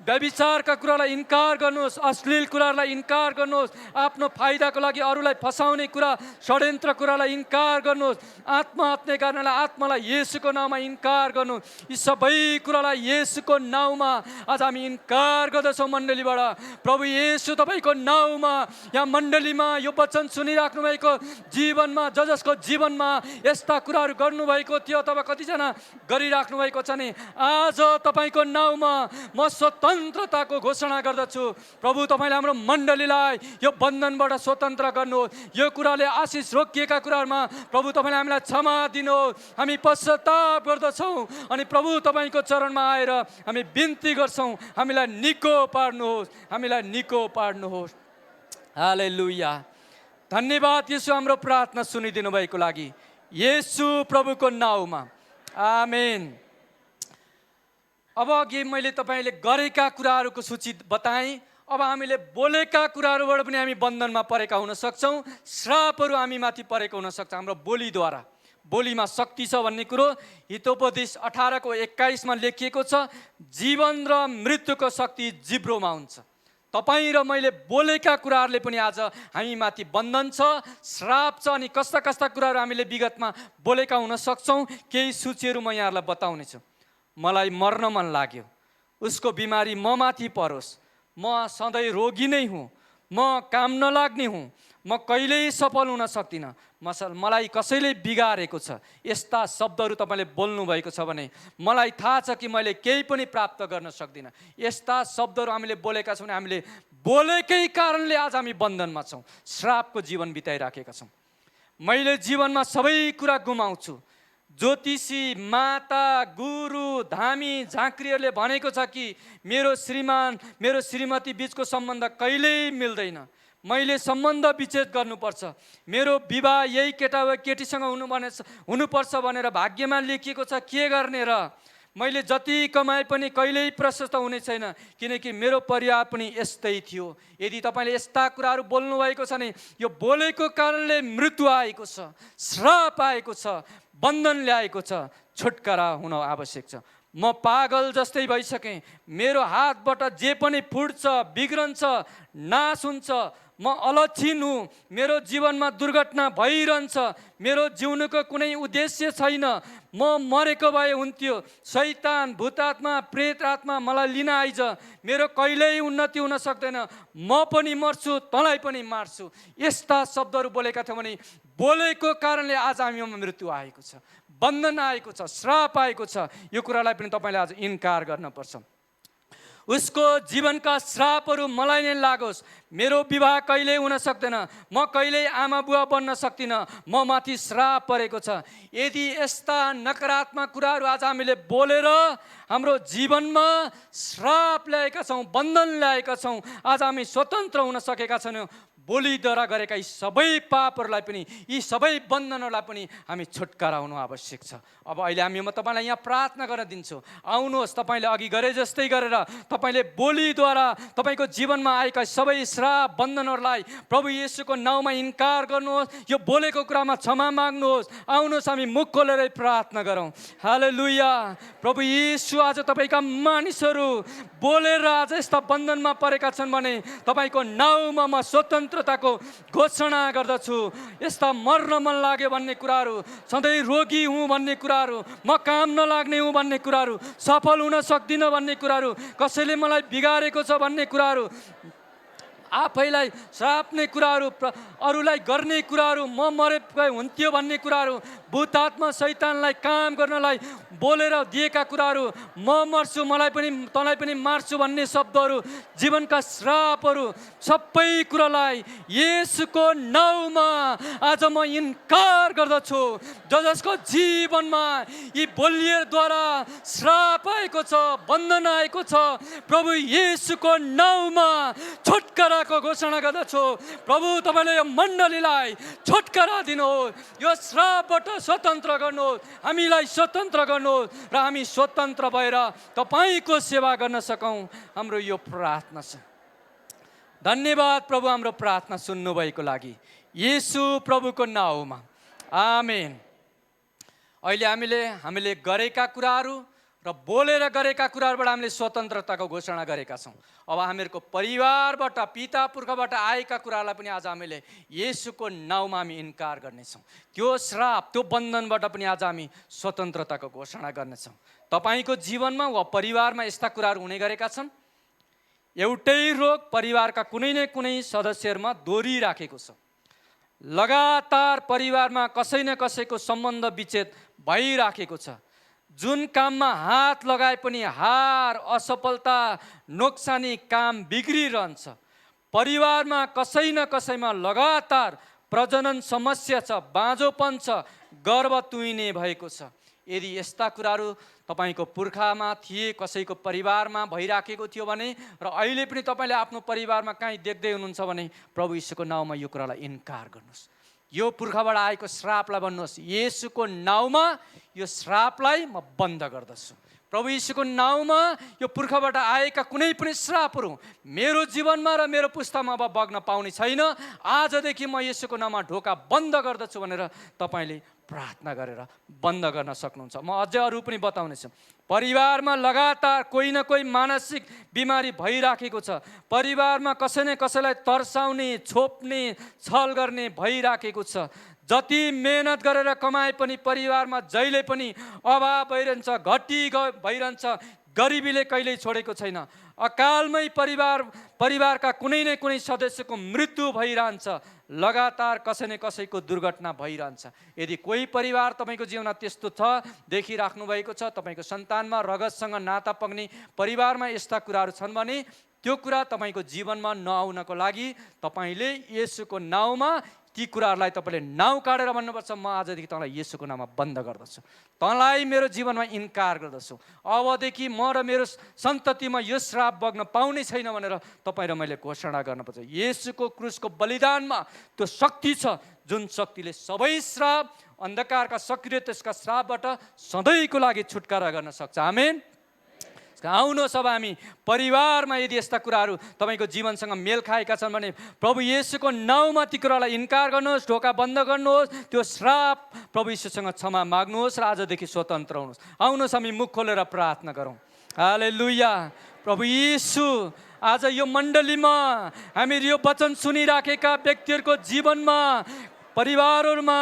व्यभिचारका कुरालाई इन्कार गर्नुहोस्, अश्लील कुरालाई इन्कार गर्नुहोस्, आफ्नो फाइदाको लागि अरूलाई फसाउने कुरा, षड्यन्त्र कुरालाई इन्कार गर्नुहोस्, आत्महत्या गर्नलाई आत्मालाई येशूको नाउँमा इन्कार गर्नु। यी सबै कुरालाई येशूको नाउँमा आज हामी इन्कार गर्दछौँ मण्डलीबाट। प्रभु येशू तपाईँको नाउँमा यहाँ मण्डलीमा यो वचन सुनिराख्नु भएको जीवनमा जसको जीवनमा यस्ता कुराहरू गर्नुभएको थियो अथवा कतिजना गरिराख्नु भएको छ नि, आज तपाईँको नाउँमा म स्वतन्त्रताको घोषणा गर्दछु। प्रभु तपाईँले हाम्रो मण्डलीलाई यो बन्धनबाट स्वतन्त्र गर्नुहोस्। यो कुराले आशिष रोकिएका कुराहरूमा प्रभु तपाईँले हामीलाई क्षमा दिनुहोस्। हामी पश्चाताप गर्दछौँ अनि प्रभु तपाईँको चरणमा आएर हामी बिन्ती गर्छौँ, हामीलाई निको पार्नुहोस्, हामीलाई निको पार्नुहोस्। हालेलुया। धन्यवाद येशू हाम्रो प्रार्थना सुनिदिनु भएको लागि, येशू प्रभुको नाउँमा, आमेन। अब अघि मैले तपाईँले गरेका कुराहरूको सूची बताएँ। अब हामीले बोलेका कुराहरूबाट पनि हामी बन्धनमा परेका हुन सक्छौँ। श्रापहरू हामी माथि परेको हुन सक्छ हाम्रो बोलीद्वारा, बोलीमा शक्ति छ भन्ने कुरो हितोपदेश 18:21 लेखिएको छ। जीवन र मृत्युको शक्ति जिब्रोमा हुन्छ। तपाईँ र मैले बोलेका कुराहरूले पनि आज हामीमाथि बन्धन छ, श्राप छ। अनि कस्ता कस्ता कुराहरू हामीले विगतमा बोलेका हुन सक्छौँ, केही सूचीहरू म यहाँहरूलाई बताउने छु। मलाई मर्न मन लाग्यो, उसको बिमारी म माथि परोस्, म सधैँ रोगी नै हुँ, म काम नलाग्ने हुँ, म कहिल्यै सफल हुन सक्दिनँ, मलाई कसैले बिगारेको छ। यस्ता शब्दहरू तपाईँले बोल्नुभएको छ भने मलाई थाहा छ कि मैले केही पनि प्राप्त गर्न सक्दिनँ। यस्ता शब्दहरू हामीले बोलेका छौँ भने हामीले बोलेकै कारणले आज हामी बन्धनमा छौँ, श्रापको जीवन बिताइराखेका छौँ। मैले जीवनमा सबै कुरा गुमाउँछु। ज्योतिषी, माता, गुरु, धामी, झाँक्रीहरूले भनेको छ कि मेरो श्रीमान, मेरो श्रीमती बिचको सम्बन्ध कहिल्यै मिल्दैन, मैले सम्बन्ध विच्छेद गर्नुपर्छ, मेरो विवाह यही केटा वा केटीसँग हुनुपर्छ भनेर भाग्यमा लेखिएको छ। के गर्ने र? मैले जति कमाए पनि कहिल्यै प्रशस्त हुने छैन, किनकि मेरो परिवार पनि यस्तै थियो। यदि तपाईँले यस्ता कुराहरू बोल्नुभएको छ भने यो बोलेको कारणले मृत्यु आएको छ, श्राप आएको छ, बन्धन ल्याएको छ, छुटकारा हुन आवश्यक छ। म पागल जस्तै भइसकेँ, मेरो हातबाट जे पनि फुट्छ, बिग्रन्छ, नाश हुन्छ, म अलक्षिण हुँ, मेरो जीवनमा दुर्घटना भइरहन्छ, मेरो जिउनुको कुनै उद्देश्य छैन, म मरेको भए हुन्थ्यो, शैतान, भूतात्मा, प्रेत आत्मा मलाई लिन आइज, मेरो कहिल्यै उन्नति हुन सक्दैन, म पनि मर्छु, तँलाई पनि मार्छु। यस्ता शब्दहरू बोलेका थियौँ भने बोलेको कारणले आज हामीमा मृत्यु आएको छ, बन्धन आएको छ, श्राप आएको छ। यो कुरालाई पनि तपाईँले आज इन्कार गर्नुपर्छ। उसको जीवनका श्रापहरू मलाई नै लागोस्, मेरो विवाह कहिल्यै हुन सक्दैन, म कहिल्यै आमा बुवा बन्न सक्दिनँ, म माथि श्राप परेको छ। यदि यस्ता नकारात्मक कुराहरू आज हामीले बोलेर हाम्रो जीवनमा श्राप ल्याएका छौँ, बन्धन ल्याएका छौँ, आज हामी स्वतन्त्र हुन सकेका छैनौँ। बोलीद्वारा गरेका यी सबै पापहरूलाई पनि, यी सबै बन्धनहरूलाई पनि हामी छुटकारा हुनु आवश्यक छ। अब अहिले म तपाईँलाई यहाँ प्रार्थना गर्न दिन्छु। आउनुहोस्, तपाईँले अघि गरे जस्तै गरेर तपाईँले बोलीद्वारा तपाईँको जीवनमा आएका सबै श्राप बन्धनहरूलाई प्रभु येशूको नाउँमा इन्कार गर्नुहोस्। यो बोलेको कुरामा क्षमा माग्नुहोस्। आउनुहोस्, हामी मुख खोलेरै प्रार्थना गरौँ। हालेलुया। प्रभु येशू, आज तपाईँका मानिसहरू बोलेर आज यस्ता बन्धनमा परेका छन् भने तपाईँको नाउँमा म स्वतन्त्रताको घोषणा गर्दछु। यस्ता मर्न मन लाग्यो भन्ने कुराहरू, सधैँ रोगी हुँ भन्ने कुराहरू, म काम नलाग्ने हुँ भन्ने कुराहरू, सफल हुन सक्दिनँ भन्ने कुराहरू, कसैले मलाई बिगारेको छ भन्ने कुराहरू, आफैलाई श्राप्ने कुराहरू, अरूलाई गर्ने कुराहरू, म मरे हुन्थ्यो भन्ने कुराहरू, भूतात्मा शैतानलाई काम गर्नलाई बोलेर दिएका कुराहरू, म मर्छु, मलाई पनि तँलाई पनि मार्छु भन्ने शब्दहरू, जीवनका श्रापहरू, सबै कुरालाई येशूको नाउँमा आज म इन्कार गर्दछु। जसको जीवनमा यी बोलिएद्वारा श्राप आएको छ, बन्धन आएको छ, प्रभु येशूको नाउँमा छुटकाराको घोषणा गर्दछु। प्रभु, तपाईँले यो मण्डलीलाई छुटकारा दिनुहोस्, यो श्रापबाट स्वतन्त्र गर्नुहोस्, हामीलाई स्वतन्त्र गर्नुहोस् र हामी स्वतन्त्र भएर तपाईँको सेवा गर्न सकौँ। हाम्रो यो प्रार्थना छ। धन्यवाद प्रभु, हाम्रो प्रार्थना सुन्नुभएको लागि येशू प्रभुको नाउँमा, आमेन। अहिले हामीले गरेका कुराहरू र बोलेर गरेका कुराहरूबाट हामीले स्वतन्त्रताको घोषणा गरेका छौँ। अब हामीहरूको परिवारबाट, पिता पुर्खाबाट आएका कुराहरूलाई पनि आज हामीले येशूको नाउँमा हामी इन्कार गर्नेछौँ। त्यो श्राप, त्यो बन्धनबाट पनि आज हामी स्वतन्त्रताको घोषणा गर्नेछौँ। तपाईँको जीवनमा वा परिवारमा यस्ता कुराहरू हुने गरेका छन्। एउटै रोग परिवारका कुनै न कुनै सदस्यहरूमा दोहोरिराखेको छ। लगातार परिवारमा कसै न कसैको सम्बन्ध विच्छेद भइराखेको छ। जुन काममा हात लगाए पनि हार, असफलता, नोक्सानी, काम बिग्रिरहन्छ। परिवारमा कसै न कसैमा लगातार प्रजनन समस्या छ, बाँझोपन छ, गर्भ तुइने भएको छ। यदि यस्ता कुराहरू तपाईँको पुर्खामा थिए, कसैको परिवारमा भइराखेको थियो भने र अहिले पनि तपाईँले आफ्नो परिवारमा काहीँ देख्दै हुनुहुन्छ भने प्रभु येशूको नाउँमा यो कुरालाई इन्कार गर्नुहोस्। यो पुर्खाबाट आएको श्रापलाई भन्नुहोस्, येशूको नाउँमा यो श्रापलाई म बन्द गर्दछु। प्रभु येशूको नाउँमा यो पुर्खाबाट आएका कुनै पनि श्रापहरू मेरो जीवनमा र मेरो पुस्तामा अब बग्न पाउने छैन। आजदेखि म येशूको नाममा ढोका बन्द गर्दछु भनेर तपाईँले प्रार्थना गरेर बन्द गर्न सक्नुहुन्छ। म अझै अरू पनि बताउनेछु। परिवारमा लगातार कोही न कोही मानसिक बिमारी भइराखेको छ। परिवारमा कसै न कसैलाई तर्साउने, छोप्ने, छल गर्ने भइराखेको छ। जति मेहनत गरेर कमाए पनि परिवारमा जहिले पनि अभाव भइरहन्छ, घटी भइरहन्छ, गरिबीले कहिल्यै छोडेको छैन। अकालमै परिवारका कुनै न कुनै सदस्यको मृत्यु भइरहन्छ। लगातार कसै न कसैको दुर्घटना भइरहन्छ। यदि कोही परिवार तपाईँको जीवनमा त्यस्तो छ, देखिराख्नु भएको छ, तपाईँको सन्तानमा रगतसँग नाता पग्ने परिवारमा यस्ता कुराहरू छन् भने त्यो कुरा तपाईँको जीवनमा नआउनको लागि तपाईँले येशूको नाउँमा ती कुराहरूलाई तपाईँले नाउँ काटेर भन्नुपर्छ, म आजदेखि तँलाई येशूको नाममा बन्द गर्दछु, तँलाई मेरो जीवनमा इन्कार गर्दछु, अबदेखि म र मेरो सन्ततिमा यो श्राप बग्न पाउने छैन भनेर तपाईँ र मैले घोषणा गर्नुपर्छ। येशूको क्रुसको बलिदानमा त्यो शक्ति छ, जुन शक्तिले सबै श्राप, अन्धकारका सक्रिय त्यसका श्रापबाट सधैँको लागि छुटकारा गर्न सक्छ। आमेन। आउनुहोस्, अब हामी परिवारमा यदि यस्ता कुराहरू तपाईँको जीवनसँग मेल खाएका छन् भने प्रभु येशूको नाउँमा ती कुरालाई इन्कार गर्नुहोस्, ढोका बन्द गर्नुहोस्, त्यो श्राप प्रभु येशूसँग क्षमा माग्नुहोस् र आजदेखि स्वतन्त्र हुनुहोस्। आउनुहोस्, हामी मुख खोलेर प्रार्थना गरौँ। हालेलुया। प्रभु येशू, आज यो मण्डलीमा हामीहरू यो वचन सुनिराखेका व्यक्तिहरूको जीवनमा, परिवारहरूमा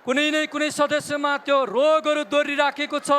कुनै न कुनै सदस्यमा त्यो रोगहरू दोहोरिराखेको छ।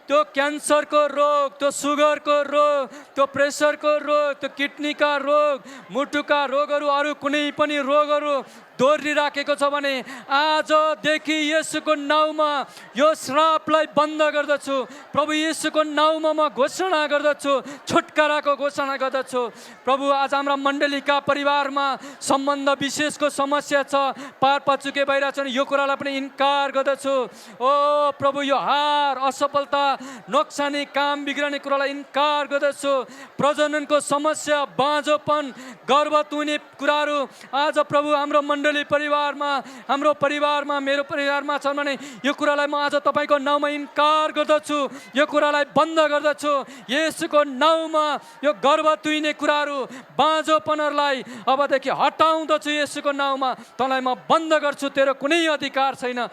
त्यो क्यान्सरको रोग, त्यो सुगरको रोग, त्यो प्रेसरको रोग, त्यो किडनीका रोग, मुटुका रोगहरू, अरू कुनै पनि रोगहरू दोहोरिराखेको छ भने आजदेखि येशूको नाउँमा यो श्रापलाई बन्द गर्दछु। प्रभु येशूको नाउँमा म घोषणा गर्दछु, छुटकाराको घोषणा गर्दछु। प्रभु, आज हाम्रा मण्डलीका परिवारमा सम्बन्ध विशेषको समस्या छ, पार पचुके भइरहेछन्, यो कुरालाई पनि इन्कार गर्दछु। ओ प्रभु, यो हार, असफलता, नोक्सानी, काम बिग्रने कुरालाई इन्कार गर्दछु। प्रजननको समस्या, बाँझोपन, गर्भ तुने कुराहरू आज प्रभु हाम्रो मण्डली परिवारमा, हाम्रो परिवारमा, मेरो परिवारमा छन् भने यो कुरालाई म आज तपाईँको नाउँमा इन्कार गर्दछु, यो कुरालाई बन्द गर्दछु। येशूको नाउँमा यो गर्भ तुइने कुराहरू, बाँझोपनहरूलाई अबदेखि हटाउँदछु। येशूको नाउँमा तँलाई म बन्द गर्छु, तेरो कुनै अधिकार छैन।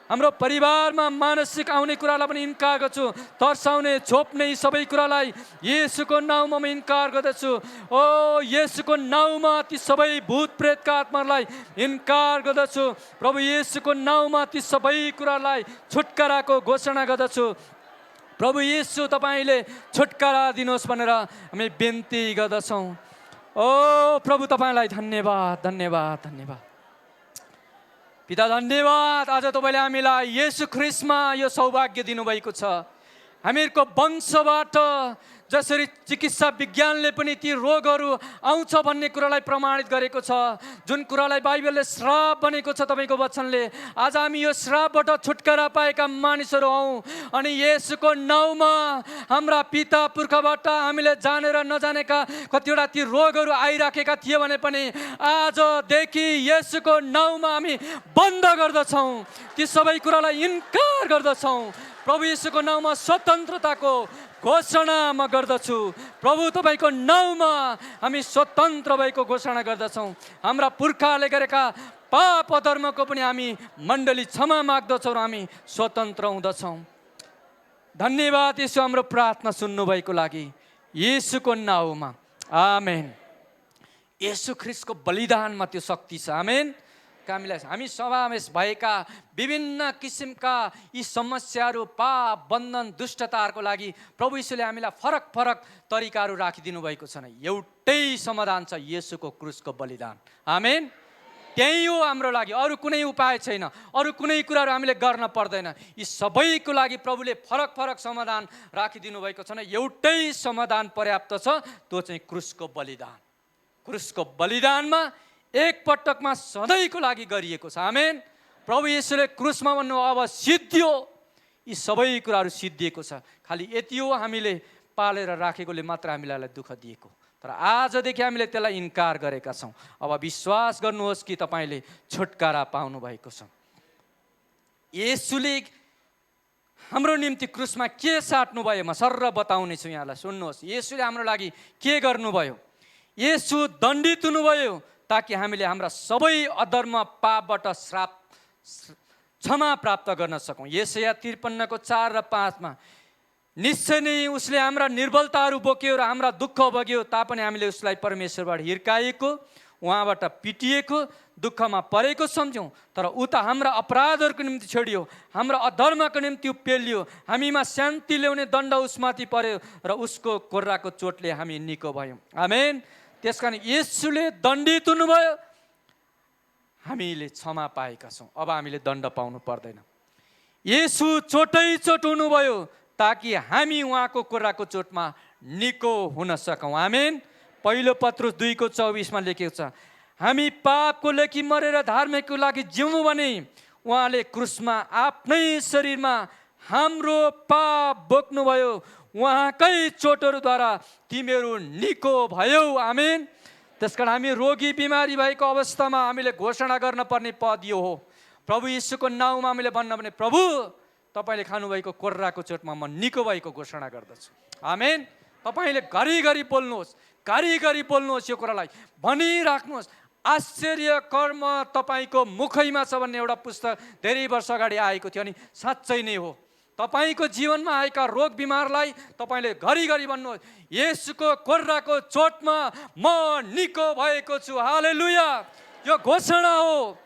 हाम्रो परिवारमा मानसिक आउने कुरालाई पनि इन्कार गर्छु, तर्साउने, छोप्ने सबै कुरालाई येशूको नाउँमा म इन्कार गर्दछु। ओ येशूको नाउँमा ती सबै भूत प्रेतका आत्मालाई इन्कार गर्दछु। प्रभु येशूको नाउँमा ती सबै कुरालाई छुटकाराको घोषणा गर्दछु। प्रभु येशू, तपाईँले छुटकारा दिनुहोस् भनेर हामी बिन्ती गर्दछौँ। ओ प्रभु, तपाईँलाई धन्यवाद, धन्यवाद, धन्यवाद। पिता, धन्यवाद, आज तपाईँले हामीलाई येशू ख्रिस्टमा यो सौभाग्य दिनुभएको छ। हामीहरूको वंशबाट जसरी चिकित्सा विज्ञानले पनि ती रोगहरू आउँछ भन्ने कुरालाई प्रमाणित गरेको छ, जुन कुरालाई बाइबलले श्राप भनेको छ तपाईँको वचनले, आज हामी यो श्रापबाट छुटकारा पाएका मानिसहरू हौँ। अनि येशूको नाउँमा हाम्रा पिता पुर्खाबाट हामीले जानेर नजानेका कतिवटा ती रोगहरू आइराखेका थिए भने पनि आजदेखि येशूको नाउँमा हामी बन्द गर्दछौँ, ती सबै कुरालाई इन्कार गर्दछौँ। प्रभु येशूको नाउँमा स्वतन्त्रताको घोषणा म गर्दछु। प्रभु, तपाईँको नाउँमा हामी स्वतन्त्र भएको घोषणा गर्दछौँ। हाम्रा पुर्खाले गरेका पाप अधर्मको पनि हामी मण्डली क्षमा माग्दछौँ र हामी स्वतन्त्र हुँदछौँ। धन्यवाद येशू, हाम्रो प्रार्थना सुन्नुभएको लागि येशूको नाउँमा, आमेन। येशू ख्रिस्टको बलिदानमा त्यो शक्ति छ। आमेन। हामी समावेश भएका विभिन्न किसिमका यी समस्याहरू, पाप, बन्धन, दुष्टताहरूको लागि प्रभु यीशुले हामीलाई फरक फरक तरिकाहरू राखिदिनु भएको छ। एउटै समाधान छ, येशूको क्रुसको बलिदान। आमेन। त्यही हो हाम्रो लागि, अरू कुनै उपाय छैन, अरू कुनै कुराहरू हामीले गर्न पर्दैन। यी सबैको लागि प्रभुले फरक फरक समाधान राखिदिनु भएको छ। एउटै समाधान पर्याप्त छ, त्यो चाहिँ क्रुसको बलिदान। क्रुसको बलिदानमा एक पटकमा सधैँको लागि गरिएको छ। आमेन। प्रभु येशूले क्रुसमा भन्नु अब सिद्धियो, यी सबै कुराहरू सिद्धिएको छ। खालि यति हो, हामीले पालेर राखेकोले मात्र हामीलाई दुःख दिएको, तर आजदेखि हामीले त्यसलाई इन्कार गरेका छौँ। अब विश्वास गर्नुहोस् कि तपाईँले छुटकारा पाउनु भएको छ। येशूले हाम्रो निम्ति क्रुसमा के साट्नु भयो, म सर्र बताउने छु यहाँलाई, सुन्नुहोस्। येशूले हाम्रो लागि के गर्नुभयो? येशू दण्डित हुनुभयो ताकि हामीले हाम्रा सबै अधर्म, पापबाट श्राप क्षमा प्राप्त गर्न सकौँ। यशाया 53 4 र 5 निश्चय नै उसले हाम्रा निर्बलताहरू बोक्यो र हाम्रा दुःख बग्यो, तापनि हामीले उसलाई परमेश्वरबाट हिर्काएको, उहाँबाट पिटिएको, दुःखमा परेको सम्झ्यौँ। तर ऊ त हाम्रा अपराधहरूको निम्ति छोडियो, हाम्रा अधर्मको निम्ति पेलियो, हामीमा शान्ति ल्याउने दण्ड उसमाथि पर्यो र उसको कोर्राको चोटले हामी निको भयौँ। आमेन। त्यसकारण येशूले दण्डित हुनुभयो, हामीले क्षमा पाएका छौँ, अब हामीले दण्ड पाउनु पर्दैन। येशू चोटै चोट हुनुभयो ताकि हामी उहाँको कोर्राको चोटमा निको हुन सकौँ। आमेन। पहिलो पत्रुस 2:24 लेखेको छ, हामी पापको लागि मरेर धार्मिकको लागि जिउनु भने उहाँले क्रुसमा आफ्नै शरीरमा हाम्रो पाप बोक्नुभयो, उहाँकै चोटहरूद्वारा तिमीहरू निको भयौ। आमेन। त्यसकारण हामी रोगी बिमारी भएको अवस्थामा हामीले घोषणा गर्न पर्ने पद यो हो, प्रभु येशूको नाउँमा हामीले भन्न भने, प्रभु तपाईँले खानुभएको कोर्राको चोटमा म निको भएको घोषणा गर्दछु। आमेन। तपाईँले घरिघरि बोल्नुहोस्, घरिघरि बोल्नुहोस्, यो कुरालाई भनिराख्नुहोस्। आश्चर्य कर्म तपाईँको मुखैमा छ भन्ने एउटा पुस्तक धेरै वर्ष अगाडि आएको थियो, अनि साँच्चै नै हो। तपाईँको जीवनमा आएका रोग बिमारलाई तपाईँले घरिघरि भन्नुहोस्, येशूको कोर्राको चोटमा म निको भएको छु। हालेलुया। यो घोषणा हो,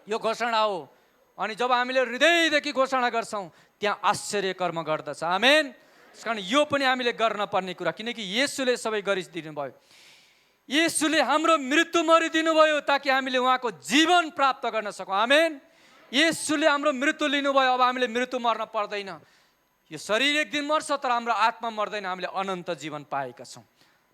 यो घोषणा हो। अनि जब हामीले हृदयदेखि घोषणा गर्छौँ त्यहाँ आश्चर्य कर्म गर्दछ। आमेन। कारण यो पनि हामीले गर्न पर्ने कुरा, किनकि येशूले सबै गरिदिनु भयो। येशूले हाम्रो मृत्यु मरिदिनु भयो ताकि हामीले उहाँको जीवन प्राप्त गर्न सकौँ। आमेन। येशूले हाम्रो मृत्यु लिनुभयो, अब हामीले मृत्यु मर्न पर्दैन। यो शरीर एक दिन मर्छ तर हाम्रो आत्मा मर्दैन, हामीले अनन्त जीवन पाएका छौँ।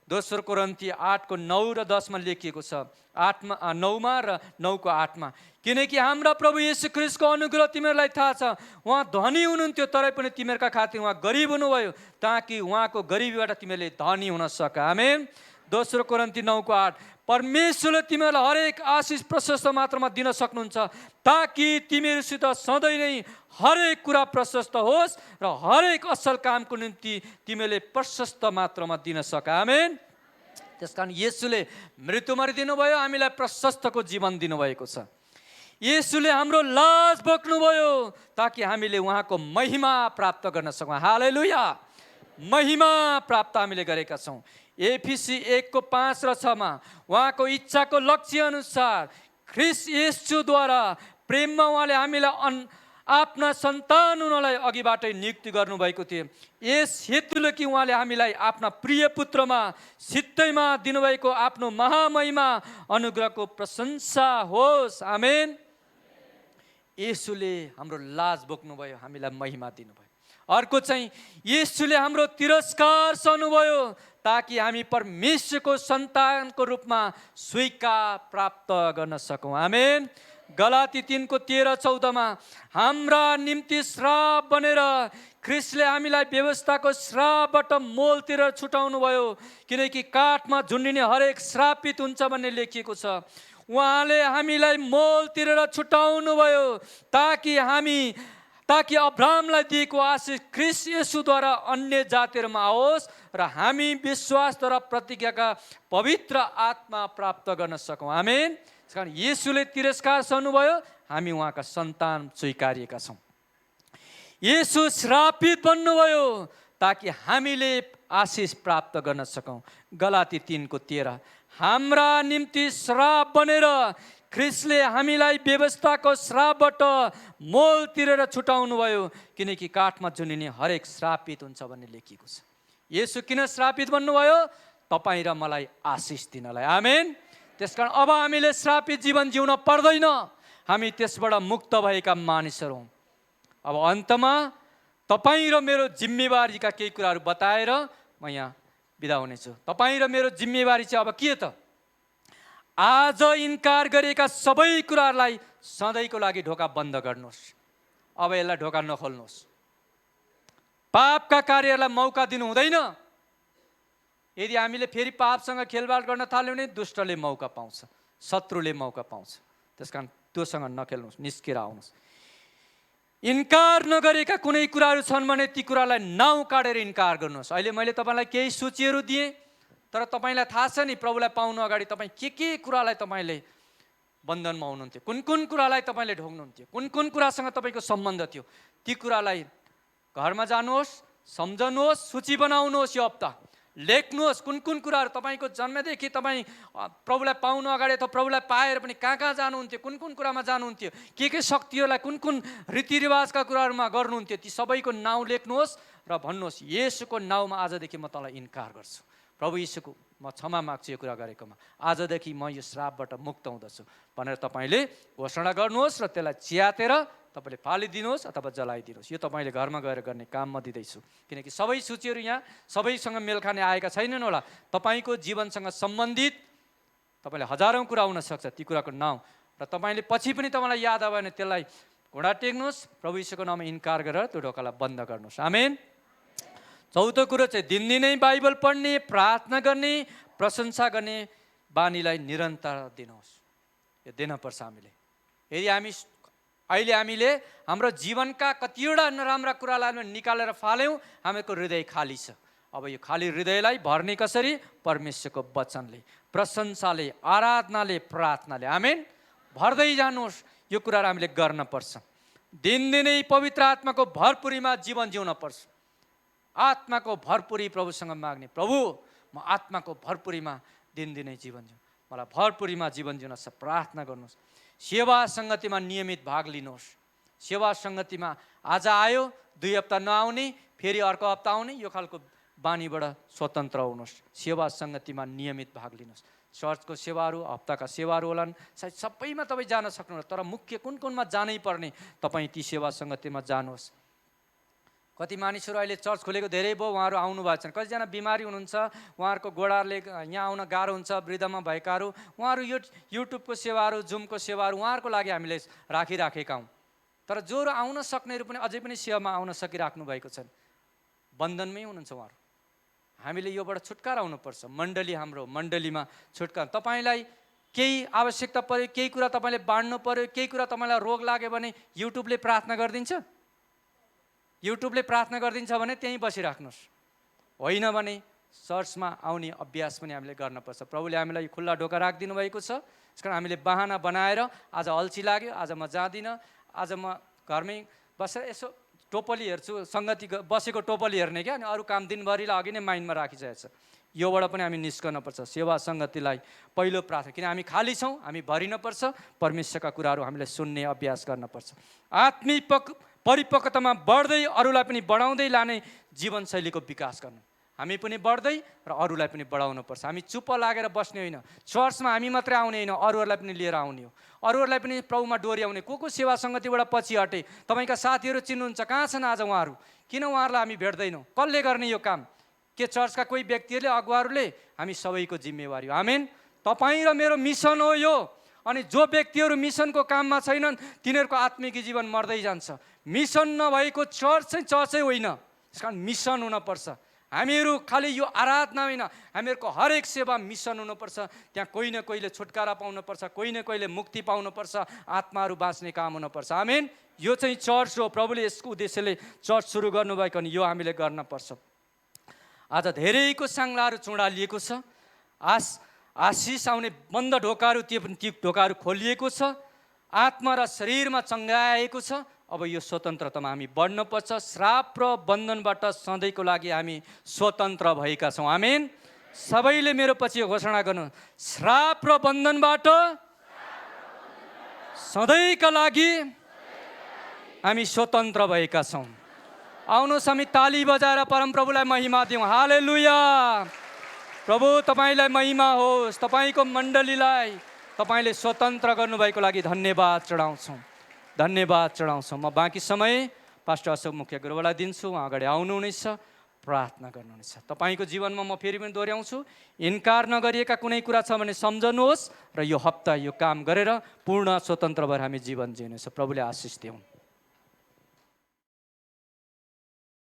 दोस्रो कोरिन्थी 8:9 र 10 लेखिएको छ, 9 र 9:8 किनकि हाम्रा प्रभु येशू ख्रीष्टको अनुग्रह तिमीहरूलाई थाहा छ, उहाँ धनी हुनुहुन्थ्यो तरै पनि तिमीहरूका खातिर उहाँ गरिब हुनुभयो ताकि उहाँको गरिबीबाट तिमीहरूले धनी हुन सक। आमेन। दोस्रो कोरिन्थी 9:8 परमेश्वरले तिमीहरूलाई हरेक आशिष प्रशस्त मात्रामा दिन सक्नुहुन्छ ताकि तिमीहरूसित सधैँ नै हरेक कुरा प्रशस्त होस् र हरेक असल कामको निम्ति तिमीहरूले प्रशस्त मात्रामा दिन सक। आमेन। त्यसकारण येशूले मृत्यु मरिदिनु भयो, हामीलाई प्रशस्तको जीवन दिनुभएको छ। येशूले हाम्रो लाज बोक्नुभयो ताकि हामीले उहाँको महिमा प्राप्त गर्न सकौँ। हालेलुया। महिमा प्राप्त हामीले गरेका छौँ। एफिसी 1:5 र 6 उहाँको इच्छाको लक्ष्य अनुसार ख्रीष्ट येशूद्वारा प्रेममा उहाँले हामीलाई आफ्ना सन्तान हुनलाई अघिबाटै नियुक्ति गर्नुभएको थियो। यस हेतुले कि उहाँले हामीलाई आफ्ना प्रिय पुत्रमा सित्तैमा दिनुभएको आफ्नो महामहिमा अनुग्रहको प्रशंसा होस्। आमेन। येशूले हाम्रो लाज बोक्नुभयो, हामीलाई महिमा दिनुभयो। अर्को चाहिँ येशूले हाम्रो तिरस्कार सहनुभयो ताकि हामी परमेश्वरको सन्तानको रूपमा स्वीकार प्राप्त गर्न सकौँ। आमेन। गलाती 3:13-14 हाम्रा निम्ति श्राप बनेर ख्रीष्टले हामीलाई व्यवस्थाको श्रापबाट मोल तिरेर छुटाउनु भयो, किनकि काठमा झुन्डिने हरेक श्रापित हुन्छ भन्ने लेखिएको छ। उहाँले हामीलाई मोल तिरेर छुटाउनु भयो ताकि अब्राहमलाई दिएको आशिष ख्रीष्ट येशूद्वारा अन्य जातिहरूमा आओस् र हामी विश्वासद्वारा प्रतिज्ञाका पवित्र आत्मा प्राप्त गर्न सकौँ। आमेन। कारण येशूले तिरस्कार सहनुभयो, हामी उहाँका सन्तान स्वीकारिएका छौँ। येशू श्रापित बन्नुभयो ताकि हामीले आशिष प्राप्त गर्न सकौँ। गलाती 3:13 हाम्रा निम्ति श्राप बनेर ख्रीष्टले हामीलाई व्यवस्थाको श्रापबाट मोल तिरेर छुटाउनु भयो, किनकि काठमा झुन्डिने हरेक श्रापित हुन्छ भन्ने लेखिएको छ। येशू किन श्रापित बन्नुभयो? तपाईँ र मलाई आशिष दिनलाई। आमेन। त्यसकारण अब हामीले श्रापित जीवन जिउन पर्दैन, हामी त्यसबाट मुक्त भएका मानिसहरू हौँ। अब अन्तमा तपाईँ र मेरो जिम्मेवारीका केही कुराहरू बताएर म यहाँ बिदा हुनेछु। तपाईँ र मेरो जिम्मेवारी चाहिँ अब के त? आज इन्कार गरेका सबै कुराहरूलाई सधैँको लागि ढोका बन्द गर्नुहोस्। अब यसलाई ढोका नखोल्नुहोस्। पापका कार्यहरूलाई मौका दिनु हुँदैन। यदि हामीले फेरि पापसँग खेलबाड गर्न थाल्यौँ भने दुष्टले मौका पाउँछ, शत्रुले मौका पाउँछ। त्यसकारण त्योसँग नखेल्नुहोस्, निस्केर आउनुहोस्। इन्कार नगरेका कुनै कुराहरू छन् भने ती कुरालाई नाउँ काटेर इन्कार गर्नुहोस्। अहिले मैले तपाईँलाई केही सूचीहरू दिएँ, तर तपाईँलाई थाहा छ नि प्रभुलाई पाउनु अगाडि तपाईँ के कुरालाई तपाईँले बन्धनमा हुनुहुन्थ्यो, कुन कुन कुरालाई तपाईँले ढोग्नुहुन्थ्यो, कुन कुन कुरासँग तपाईँको सम्बन्ध थियो, ती कुरालाई घरमा जानुहोस्, सम्झनुहोस्, सूची बनाउनुहोस्, यो हप्ता लेख्नुहोस् कुन कुन कुराहरू तपाईँको जन्मदेखि तपाईँ प्रभुलाई पाउनु अगाडि अथवा प्रभुलाई पाएर पनि कहाँ कहाँ जानुहुन्थ्यो, कुन कुन कुरामा जानुहुन्थ्यो, के शक्तिहरूलाई कुन कुन रीतिरिवाजका कुराहरूमा गर्नुहुन्थ्यो, ती सबैको नाउँ लेख्नुहोस् र भन्नुहोस् येशूको नाउँमा आजदेखि म तँलाई इन्कार गर्छु, प्रभु येशूको म क्षमा माग्छु यो कुरा गरेकोमा, आजदेखि म यो श्रापबाट मुक्त हुँदछु भनेर तपाईँले घोषणा गर्नुहोस् र त्यसलाई च्यातेर तपाईँले फालिदिनुहोस् अथवा जलाइदिनुहोस्। यो तपाईँले घरमा गएर गर्ने काम म दिँदैछु, किनकि सबै सूचीहरू यहाँ सबैसँग मेल खाने आएका छैनन् होला। तपाईँको जीवनसँग सम्बन्धित तपाईँले हजारौँ कुरा हुनसक्छ, ती कुराको नाउँ र तपाईँले पछि पनि तपाईँलाई याद आयो भने त्यसलाई घुँडा टेक्नुहोस्, प्रभु यीशुको नाममा इन्कार गरेर त्यो ढोकालाई बन्द गर्नुहोस्। आमेन। चौथो कुरो चाहिँ दिनदिनै बाइबल पढ्ने, प्रार्थना गर्ने, प्रशंसा गर्ने बानीलाई निरन्तर दिनुहोस्। यो दिनपर्छ हामीले। यदि अहिले हामीले हाम्रो जीवनका कतिवटा नराम्रा कुरालाई निकालेर फाल्यौँ, हामीको हृदय खाली छ। अब यो खाली हृदयलाई भर्ने कसरी? परमेश्वरको वचनले, प्रशंसाले, आराधनाले, प्रार्थनाले। आमेन। भर्दै जानुहोस्। यो कुराहरू हामीले गर्न पर्छ। दिनदिनै पवित्र आत्माको भरपुरीमा जीवन जिउन पर्छ। आत्माको भरपुरी प्रभुसँग माग्ने, प्रभु म आत्माको भरपुरीमा दिनदिनै जीवन जिउँ, मलाई भरपुरीमा जीवन जिउन छ। प्रार्थना गर्नुहोस्। सेवा सङ्गतिमा नियमित भाग लिनुहोस्। सेवा सङ्गतिमा आज आयो, 2 हप्ता नआउने, फेरि अर्को हप्ता आउने, यो खालको बानीबाट स्वतन्त्र हुनुहोस्। सेवा सङ्गतिमा नियमित भाग लिनुहोस्। चर्चको सेवाहरू, हप्ताका सेवाहरू होलान्, सायद सबैमा तपाईँ जान सक्नुहुन्न, तर मुख्य कुन कुनमा जानै पर्ने तपाईँ ती सेवा सङ्गतिमा जानुहोस्। कति मानिसहरू अहिले चर्च खोलेको धेरै भयो, उहाँहरू आउनु भएको छन्। कतिजना बिमारी हुनुहुन्छ, उहाँहरूको गोडाहरूले यहाँ आउन गाह्रो हुन्छ, वृद्धमा भएकाहरू, उहाँहरू यो युट्युबको सेवाहरू, जुमको सेवाहरू उहाँहरूको लागि हामीले राखिराखेका हौँ। तर जोहरू आउन सक्नेहरू पनि अझै पनि सेवामा आउन सकिराख्नु भएको छन्, बन्धनमै हुनुहुन्छ उहाँहरू। हामीले योबाट छुटकारा हुनुपर्छ। मण्डली, हाम्रो मण्डलीमा छुटकारा। तपाईँलाई केही आवश्यकता पऱ्यो, केही कुरा तपाईँले बाँड्नु पऱ्यो, केही कुरा तपाईँलाई रोग लाग्यो भने युट्युबले प्रार्थना गरिदिन्छ। युट्युबले प्रार्थना गरिदिन्छ भने त्यहीँ बसिराख्नुहोस्, होइन भने चर्चमा आउने अभ्यास पनि हामीले गर्नुपर्छ। प्रभुले हामीलाई खुल्ला ढोका राखिदिनु भएको छ, त्यस कारण हामीले बहाना बनाएर आज अल्छी लाग्यो, आज म जाँदिनँ, आज म घरमै बसेर यसो टोपली हेर्छु, सङ्गति बसेको टोपली हेर्ने क्या, अनि अरू काम दिनभरिलाई अघि नै माइन्डमा राखिसकेको छ। योबाट पनि हामी निस्कनुपर्छ। सेवा सङ्गतिलाई पहिलो प्रार्थना, किन हामी खाली छौँ, हामी भरिनुपर्छ। परमेश्वरका कुराहरू हामीले सुन्ने अभ्यास गर्नुपर्छ। आत्मिक परिपक्वतामा बढ्दै अरूलाई पनि बढाउँदै लाने जीवनशैलीको विकास गर्नु। हामी पनि बढ्दै र अरूलाई पनि बढाउनुपर्छ। हामी चुप्प लागेर बस्ने होइन, चर्चमा हामी मात्रै आउने होइन, अरूहरूलाई पनि लिएर आउने हो, अरूहरूलाई पनि प्रभुमा डोर्याउने। को सेवा सङ्गतिबाट पछि हटे, तपाईँका साथीहरू चिन्नुहुन्छ, कहाँ छन् आज उहाँहरू? किन उहाँहरूलाई हामी भेट्दैनौँ? कसले गर्ने यो काम? के चर्चका कोही व्यक्तिहरूले, अगुवाहरूले? हामी सबैको जिम्मेवारी हो। आमेन। तपाईँ र मेरो मिसन हो यो। अनि जो व्यक्तिहरू मिसनको काममा छैनन्, तिनीहरूको आत्मिक जीवन मर्दै जान्छ। मिसन नभएको चर्च चाहिँ चर्चै होइन। त्यस कारण मिसन हुनपर्छ। हामीहरू खालि यो आराधना होइन, हामीहरूको हरेक सेवा मिसन हुनुपर्छ। त्यहाँ कोही न कोहीले छुटकारा पाउनुपर्छ, कोही न कोहीले मुक्ति पाउनुपर्छ, आत्माहरू बाँच्ने काम हुनुपर्छ। आमेन। यो चाहिँ चर्च हो। प्रभुले यसको उद्देश्यले चर्च सुरु गर्नुभएको, अनि यो हामीले गर्न पर्छ। आज धेरैको साङ्लाहरू चुडालिएको छ, आशिष आउने बन्द ढोकाहरू, ती ढोकाहरू खोलिएको छ, आत्मा र शरीरमा चङ्गाएको छ। अब यो स्वतन्त्रतामा हामी बढ्नुपर्छ। श्राप र बन्धनबाट सधैँको लागि हामी स्वतन्त्र भएका छौँ। आमेन। सबैले मेरो पछि घोषणा गर्नु, श्राप र बन्धनबाट सधैँका लागि हामी स्वतन्त्र भएका छौँ। आउनुहोस् हामी ताली बजाएर परमप्रभुलाई महिमा दिउँ। हालेलुया। प्रभु तपाईँलाई महिमा होस्, तपाईँको मण्डलीलाई तपाईँले स्वतन्त्र गर्नुभएको लागि धन्यवाद चढाउँछौँ, धन्यवाद चढाउँछौँ। म बाँकी समय पास्टर अशोक मुखिया गुरुवालाई दिन्छु, उहाँ अगाडि आउनुहुनेछ, प्रार्थना गर्नुहुनेछ। तपाईँको जीवनमा म फेरि पनि दोहोऱ्याउँछु, इन्कार नगरिएका कुनै कुरा छ भने सम्झनुहोस् र यो हप्ता यो काम गरेर पूर्ण स्वतन्त्र भएर हामी जीवन जिउनेछ। प्रभुले आशिष दिउन्।